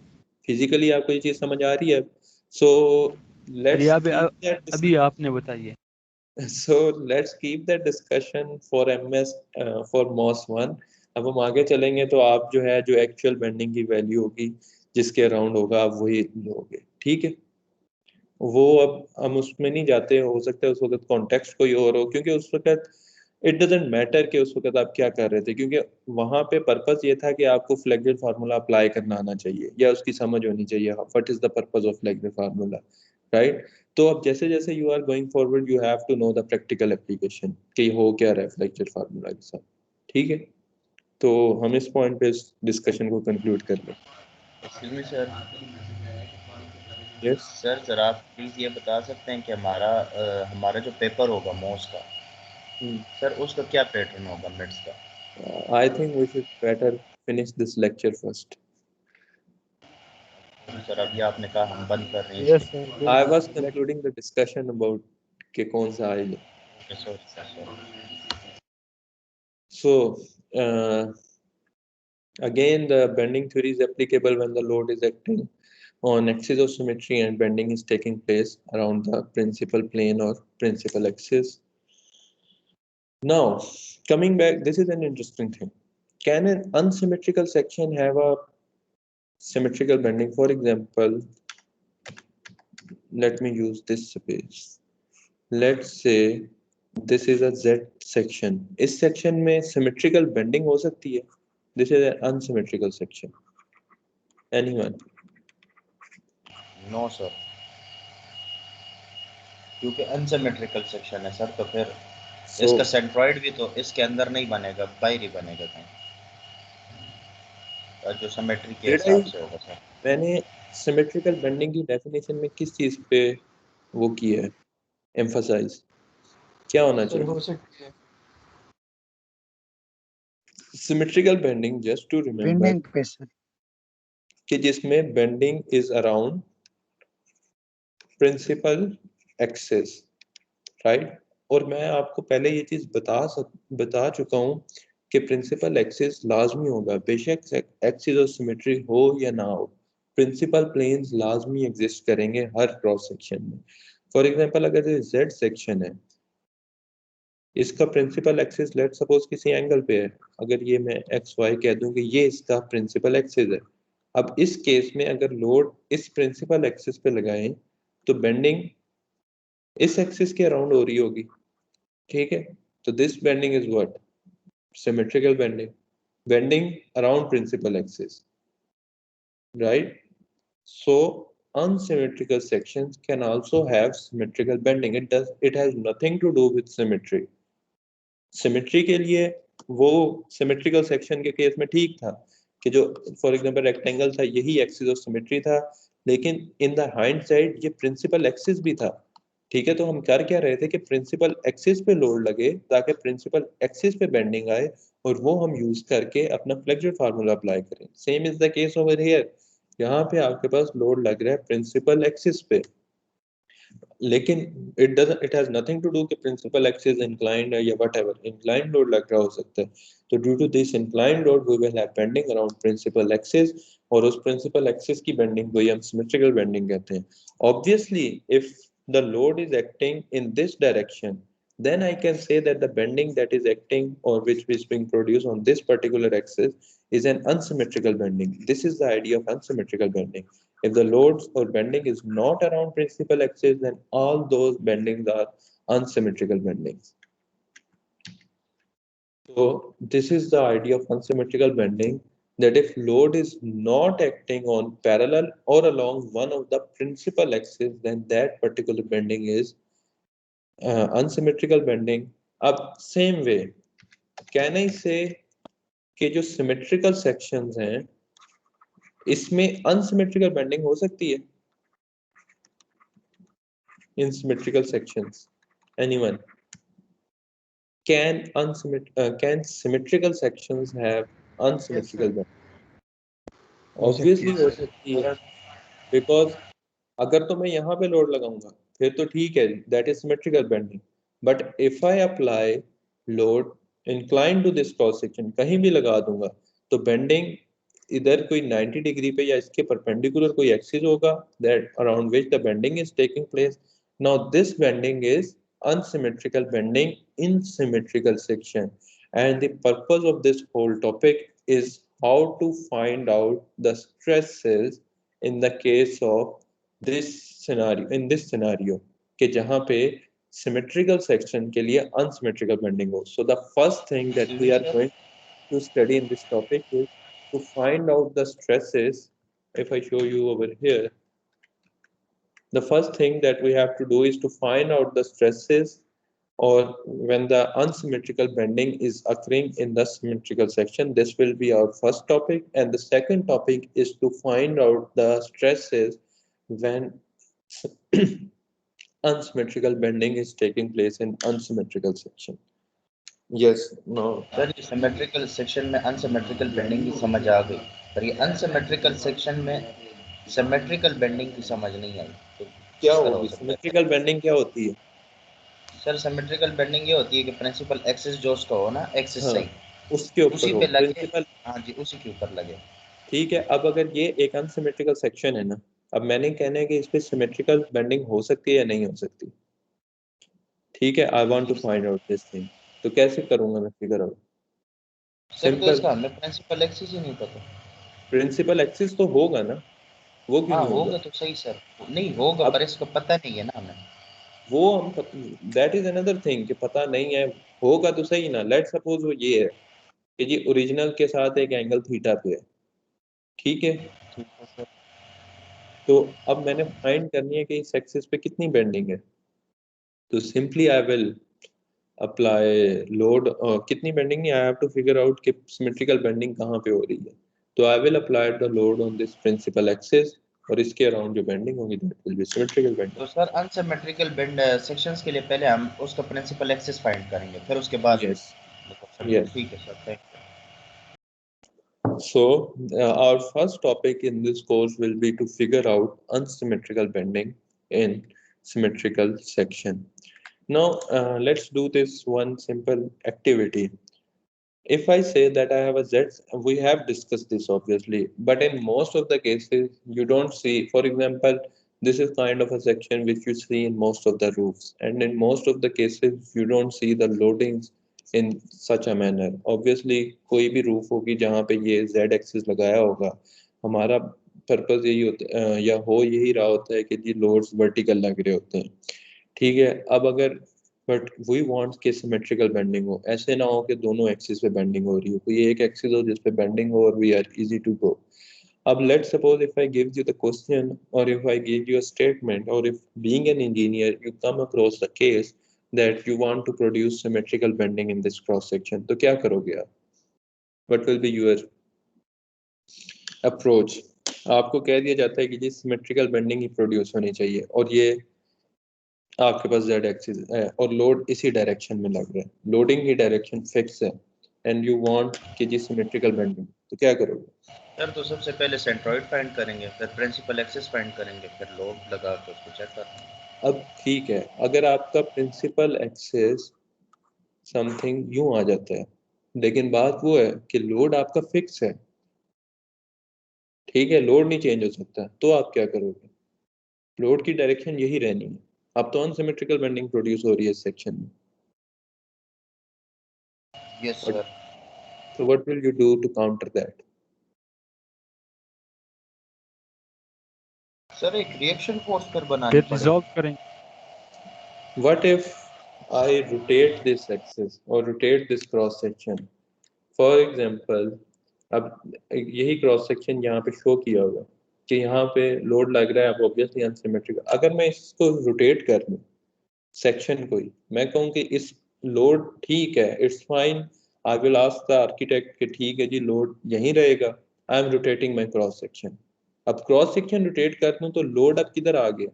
फिजिकली आपको ये चीज समझ आ रही है? सो लेट्स कीप दैट अभी आपने बताइए। so let's keep that discussion for MS for MOS 1। अब हम आगे चलेंगे तो आप जो है जो एक्चुअल बेंडिंग की वैल्यू होगी जिसके अराउंड होगा आप वही लोगे, ठीक है? वो अब हम उसमें नहीं जाते, हो सकता है उस वक्त कॉन्टेक्स्ट कोई और हो, क्योंकि उस वक्त इट डजेंट मैटर कि उस वक्त आप क्या कर रहे थे, क्योंकि वहां पे पर्पस ये था कि आपको फ्लेक्सर फार्मूला अप्लाई करना आना चाहिए या उसकी समझ होनी चाहिए, what is the purpose of flexure formula, right? तो अब जैसे जैसे you are going forward you have to know the practical application कि हो क्या रहा है फ्लेक्सर फार्मूला के साथ, ठीक है? तो हम इस पॉइंट पे इस डिस्कशन को कंक्लूड कर लें। Excuse me sir. Yes sir जरा आप प्लीज़ ये बता सकते हैं कि हमारा जो पेपर होगा मॉस का, सर उसका क्या पैटर्न होगा मिड्स का? I think we should better finish this lecture first. Sir अभी आपने कहा हम बंद कर रहे हैं Yes, इसलिए। sir. I was concluding the discussion about कि कौन सा आएगा। Okay sorry sir. So again the bending theory is applicable when the load is acting on axis of symmetry and bending is taking place around the principal plane or principal axis. Now coming back, this is an interesting thing. Can an unsymmetrical section have a symmetrical bending? For example, let me use this space. Let's say this is a Z section. इस section में symmetrical bending हो सकती है? This is an unsymmetrical section. Anyone? No sir, क्योंकि unsymmetrical section है sir, तो फिर इसका सेंट्रॉइड भी तो इसके अंदर नहीं बनेगा, बाहर ही बनेगा कहीं, जो सिमेट्री के हिसाब से होगा सर। मैंने symmetrical bending की definition में किस चीज पे वो किया है emphasize? क्या होना चाहिए? हो सकती है Symmetrical bending, just to remember, bending पे सर। कि जिसमें bending is around principal axis, right? और मैं आपको पहले ये चीज बता चुका हूँ कि प्रिंसिपल एक्सिस लाजमी होगा, बेशक एक्सिस और सिमेट्री हो या ना हो, प्रिंसिपल प्लेन्स लाजमी एग्जिस्ट करेंगे हर क्रॉस सेक्शन में। फॉर एग्जांपल अगर ये जेड सेक्शन है, इसका प्रिंसिपल एक्सिस लेट सपोज किसी एंगल पे है, अगर ये मैं एक्स वाई कह दूं कि ये इसका प्रिंसिपल एक्सिस है, अब इस केस में अगर लोड इस प्रिंसिपल एक्सिस पे लगाएं तो बेंडिंग इस एक्सिस के अराउंड हो रही होगी, ठीक है? तो this bending is what? Symmetrical bending, bending around principal axis, right? So unsymmetrical sections can also have symmetrical bending. It has nothing to do with symmetry. Symmetry के लिए वो symmetrical section के केस में ठीक था कि जो फॉर एग्जांपल रेक्टेंगल था यही एक्सिस ऑफ सिमेट्री था, लेकिन इन द हाइंड साइड ये प्रिंसिपल एक्सिस भी था, ठीक है? तो हम कर क्या रहे थे कि प्रिंसिपल एक्सिस पे लोड लगे ताकि प्रिंसिपल एक्सिस पे बेंडिंग आए और वो हम यूज करके अपना फ्लेक्सर फार्मूला अप्लाई करें। Same is the case over here, यहाँ पे आपके पास लोड लग रहा है प्रिंसिपल एक्सिस पे, लेकिन it has nothing to do कि principal axis inclined है या whatever, inclined load लग रहा हो सकता है. तो due to this inclined load we will have bending around principal axis, और उस principal axis की bending को ही हम symmetrical bending कहते हैं. Obviously if the load is acting in this direction, then I can say that the bending that is acting or which is being produced on this particular axis is an unsymmetrical bending. This is the idea of unsymmetrical bending. If the loads or bending is not around principal axis, then all those bendings are unsymmetrical bendings. So this is the idea of unsymmetrical bending, that if load is not acting on parallel or along one of the principal axis, then that particular bending is unsymmetrical bending. अब same way, can I say कि जो symmetrical sections हैं इसमें unsymmetrical bending हो सकती है? In symmetrical sections, anyone? Can symmetrical sections have unsymmetrical bending? Obviously हो सकती है, because अगर तो मैं यहाँ पे लोड लगाऊंगा फिर तो ठीक है, that is symmetrical bending. But if I apply load inclined to this cross section, कहीं भी लगा दूंगा तो bending इधर कोई 90 डिग्री पे या इसके परपेंडिकुलर कोई एक्सिस होगा that around which the bending is taking place. Now this bending is unsymmetrical bending in symmetrical section, and the purpose of this whole topic is how to find out the stresses in the case of this scenario, in this scenario कि जहाँ पे symmetrical section के लिए unsymmetrical bending हो. So the first thing that we are going to study in this topic is to find out the stresses. If I show you over here, the first thing that we have to do is to find out the stresses or when the unsymmetrical bending is occurring in the symmetrical section. This will be our first topic, and the second topic is to find out the stresses when unsymmetrical bending is taking place in unsymmetrical section. Yes, no. Sir ये symmetrical section में unsymmetrical bending की समझ आ गई, पर ये unsymmetrical section में symmetrical bending की समझ नहीं आई, तो क्या किस तरह हो होगी सकता है? Symmetrical bending? क्या होती है सर सिमेट्रिकल बेंडिंग ये होती है कि प्रिंसिपल एक्सिस जो उसका हो ना, एक्सिस हाँ, सही उसके ऊपर उसी हो पे लगे। प्रिंसिपल. हाँ जी, उसी के ऊपर लगे। ठीक है, अब अगर ये एक अनसिमेट्रिकल सेक्शन है ना, अब मैंने कहना है कि इस पे सिमेट्रिकल बेंडिंग हो सकती है या नहीं हो सकती. ठीक है, I want to find out this thing. तो कैसे करूंगा मैं फिगर आउट? सर तो सिंपल. इसका हमें प्रिंसिपल एक्सिस ही नहीं पता। प्रिंसिपल एक्सिस तो होगा ना, वो क्यों हाँ नहीं होगा? होगा तो सही सर, नहीं होगा अब पर इसका पता नहीं है ना हमें। वो हम दैट इज अनदर थिंग कि पता नहीं है. होगा तो सही ना. लेट सपोज वो ये है कि जी ओरिजिनल के साथ एक एंगल थीटा पे है. ठीक है, ठीक है सर। तो अब मैंने फाइंड करनी है कि इस एक्सिस पे कितनी बेंडिंग है. तो simply I will apply load. कितनी बेंडिंग नहीं, I have to figure out कि सिमेट्रिकल बेंडिंग कहाँ पे हो रही है. तो I will apply the load on this principal axis, और इसके अराउंड जो बेंडिंग होगी that will be symmetrical bending. तो सर अनसिमेट्रिकल बेंड सेक्शंस के लिए पहले हम उसका प्रिंसिपल एक्सिस फाइंड करेंगे, फिर उसके बाद यस, सर यस. ठीक है sir, thank you. So our first topic in this course will be to figure out unsymmetrical bending in symmetrical section. Now let's do this one simple activity. If I say that I have a Z, we have discussed this obviously, but in most of the cases you don't see. For example, this is kind of a section which you see in most of the roofs, and in most of the cases you don't see the loadings in such a manner. Obviously कोई भी roof होगी जहाँ पे ये Z axis लगाया होगा, हमारा purpose यही होता है या हो यही रहा होता है कि ये लोड्स वर्टिकल लग रहे होते हैं. ठीक है, अब अगर बट वी वांट कि सिमेट्रिकल बेंडिंग हो, ऐसे ना हो कि दोनों एक्सिस पे बेंडिंग हो रही हो, कोई एक एक्सिस हो जिस पे बेंडिंग हो और we are easy to go. अब let's suppose if I give you the question और if I give you a statement, और if being an engineer you come across the case that you want to produce symmetrical bending in this cross section, तो क्या करोगे आप? What will be your approach? आपको कह दिया जाता है कि जी सिमेट्रिकल बेंडिंग ही प्रोड्यूस होनी चाहिए, और ये आपके पास Z एक्सिस है और लोड इसी डायरेक्शन में लग रहा है, लोडिंग ही डायरेक्शन फिक्स है, एंड यू वांट कि जी सिमेट्रिकल बेंडिंग, तो क्या करोगे? सर तो सबसे पहले सेंट्रॉइड फाइंड करेंगे, फिर प्रिंसिपल एक्सिस फाइंड करेंगे, फिर लोड लगा के उसको चेक करना है। अब ठीक है, अगर आपका प्रिंसिपल एक्सेस समथिंग यूं आ जाता है, लेकिन बात वो है कि लोड आपका फिक्स है, ठीक है, लोड नहीं चेंज हो सकता, तो आप क्या करोगे? लोड की डायरेक्शन यही रहनी है। अब तो अनसिमेट्रिकल बेंडिंग प्रोड्यूस हो रही है इस सेक्शन में। Yes sir. So what will you do to counter that? Sir एक रिएक्शन फोर्स पर बनानी फिर पड़ेगी। रिजॉल्व करेंगे। What if I rotate this axis or rotate this cross section? For example, अब यही क्रॉस सेक्शन यहाँ पे शो किया होगा कि यहाँ पे लोड लग रहा है, अब ऑब्वियसली अनसिमेट्रिक। अगर मैं इसको रोटेट कर लूँ सेक्शन को ही, मैं कहूँ कि इस लोड ठीक है, it's fine, I will ask the architect कि ठीक है जी लोड यहीं रहेगा, I am rotating my cross section. अब क्रॉस सेक्शन रोटेट कर दूँ तो लोड अब किधर आ गया?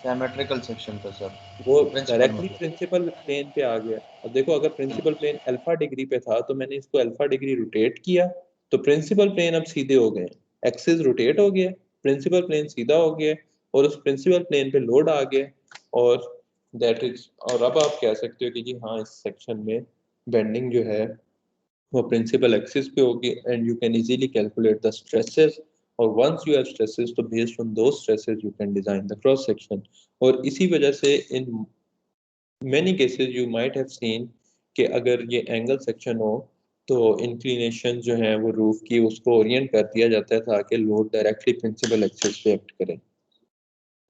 सिमेट्रिकल सेक्शन पे सर, वो प्रिंसिपल डायरेक्टली मतलब। प्रिंसिपल प्लेन पे आ गया। अब देखो, अगर प्रिंसिपल प्लेन अल्फा डिग्री पे था तो मैंने इसको अल्फा डिग्री रोटेट किया, तो प्रिंसिपल प्लेन अब सीधे हो गए, एक्सिस रोटेट हो गया, प्रिंसिपल प्लेन सीधा हो गया, और उस प्रिंसिपल प्लेन पे लोड आ गया, और दैट इज, और अब आप कह सकते हो कि जी हाँ, इस सेक्शन में बेंडिंग जो है वो प्रिंसिपल एक्सिस पे होगी, and you can easily calculate the stresses, और वंस यू हैव स्ट्रेसेस तो based on those stresses you can design the cross section. और इसी वजह से इन many cases you might have seen कि अगर ये एंगल सेक्शन हो तो इंक्लिनेशन जो है वो रूफ की उसको ओरिएंट कर दिया जाता है ताकि लोड डायरेक्टली प्रिंसिपल एक्सिस पे एक्ट करे।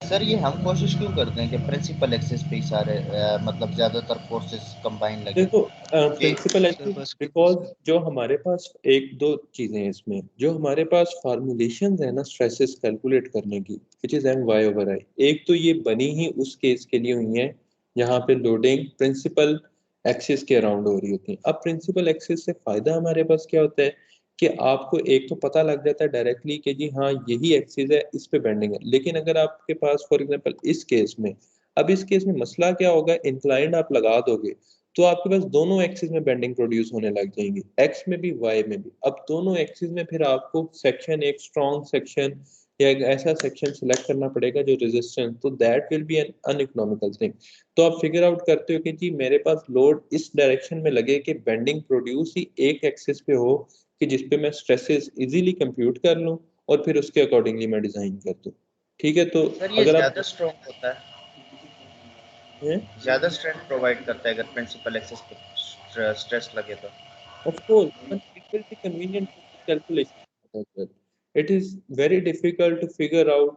सर ये हम कोशिश क्यों करते हैं कि प्रिंसिपल एक्सिस पे ही सारे मतलब ज्यादातर फोर्सेस कंबाइन लगे देखो कि प्रिंसिपल सर एक्सिस, बस बिकॉज जो हमारे पास एक दो चीजें हैं इसमें, जो हमारे पास फार्मूलेशंस है ना स्ट्रेसेस कैलकुलेट करने की, which is M Y over I, एक तो ये बनी ही उस केस के लिए हुई है जहाँ पे लोडिंग प्रिंसिपल एक्सिस के अराउंड हो रही होती है। अब प्रिंसिपल एक्सिस से फायदा हमारे पास क्या होता है कि आपको एक तो पता लग जाता है डायरेक्टली कि जी हाँ यही एक्सिस है, इस पे बेंडिंग है। लेकिन अगर आपके पास फॉर एग्जांपल इस केस में, अब इस केस में मसला क्या होगा, इंक्लाइंड आप लगा दोगे तो आपके पास दोनों एक्सिस में बेंडिंग प्रोड्यूस होने लग जाएंगी, एक्स में भी वाई में भी। अब दोनों एक्सिस में फिर आपको सेक्शन, एक स्ट्रॉन्ग सेक्शन या एक ऐसा सेक्शन सिलेक्ट करना पड़ेगा जो रेजिस्टेंस, तो that will be an uneconomical thing. तो आप फिगर आउट करते हो कि जी मेरे पास लोड इस डायरेक्शन में लगे कि बेंडिंग प्रोड्यूस ही एक एक्सिस पे हो कि जिसपे मैं स्ट्रेसेस इजीली कंप्यूट कर लूं और फिर उसके अकॉर्डिंगली मैं डिजाइन कर दूं। ठीक है, तो सर ये अगर आप ज्यादा स्ट्रॉन्ग होता है, हैं, ज्यादा स्ट्रेंथ प्रोवाइड करता है अगर प्रिंसिपल एक्सिस पे स्ट्रेस लगे तो। of course, but it will be convenient for the calculation as well. It is very difficult to figure out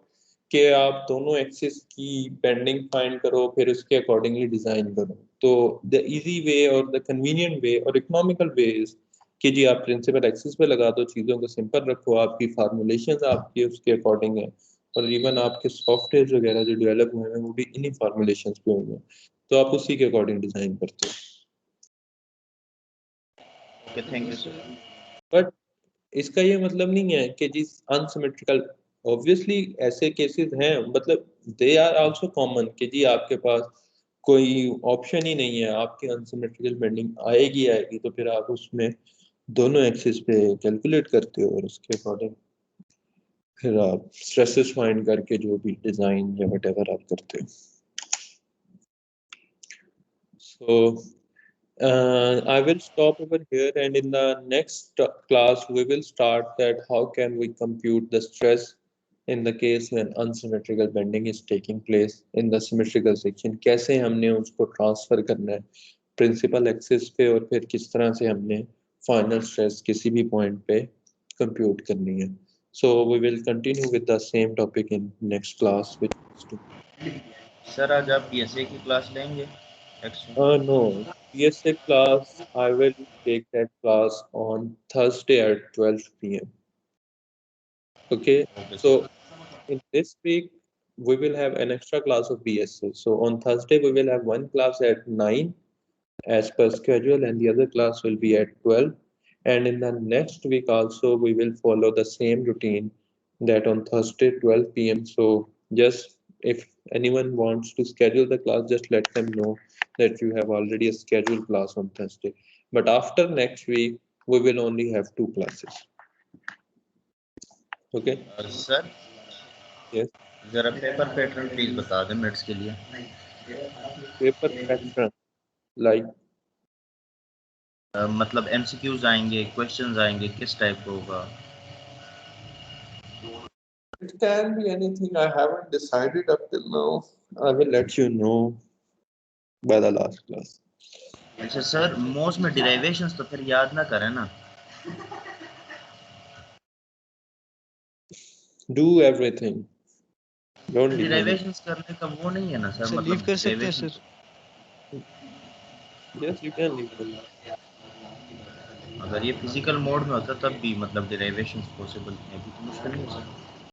कि आप दोनों एक्सिस की बेंडिंग फाइंड करो फिर उसके अकॉर्डिंगली डिजाइन करो। तो द इजी वे और द कन्वीनियंट वे और इकोनॉमिकल वे इज कि जी आप प्रिंसिपल एक्सिस पे लगा दो, चीज़ों को सिंपल रखो, आपकी फार्मूलेशंस आपकी उसके अकॉर्डिंग है, और इवन आपके सॉफ्टवेयर वगैरह जो डेवलप हुए हैं वो भी इन्हीं फार्मूलेशंस पे होंगे, तो आप उसी के अकॉर्डिंग डिजाइन करते हो। Okay, thank you sir. But इसका ये मतलब नहीं है कि जी अनसिमेट्रिकल, ऑब्वियसली ऐसे केसेस हैं, मतलब दे आर आल्सो कॉमन कि जी आपके पास कोई ऑप्शन ही नहीं है, आपकी अनसिमेट्रिकल बेंडिंग आएगी आएगी, तो फिर आप उसमें दोनों एक्सिस पे कैलकुलेट करते हो और उसके अकॉर्डिंग फिर आप स्ट्रेसेस फाइंड करके जो भी डिजाइन या वटेवर आप करते हो। सो I will stop over here, and in the next class we will start that how can we compute the stress in the case when unsymmetrical bending is taking place in the symmetrical section, कैसे हमने उसको transfer करना है principal axis पे, और फिर किस तरह से हमने फाइनल स्ट्रेस किसी भी पॉइंट पे कंप्यूट करनी है। So we will continue with the same topic in next class, which is to sir आज आप बीएसए की क्लास लेंगे extra? No, PSA class, I will take that class on Thursday at 12 p.m. Okay, okay sir. so in this week, we will have an extra class of BSA. So on Thursday, we will have one class at 9 as per schedule, and the other class will be at 12. And in the next week also, we will follow the same routine that on Thursday, 12 p.m. So just if anyone wants to schedule the class, just let them know that you have already a scheduled class on Thursday. But after next week, we will only have two classes. Okay. Sir Yes. जरा paper pattern please बता दें minutes के लिए। Paper pattern like मतलब MCQs आएंगे, questions आएंगे, किस type का होगा? it can be anything. I haven't decided up till now. I will let you know by the last class. अच्छा सर, मोस्ट में डिराइवेशंस तो फिर याद ना करें ना। Do everything. Don't leave any. डिराइवेशंस करने का वो नहीं है ना सर, सर लीव मतलब कर सकते हैं डिराइवेशंस। Sir? Yes, you can leave them. अगर ये फिजिकल मोड में होता तब भी मतलब डिराइवेशंस पॉसिबल है, अभी तो मुश्किल नहीं है सर।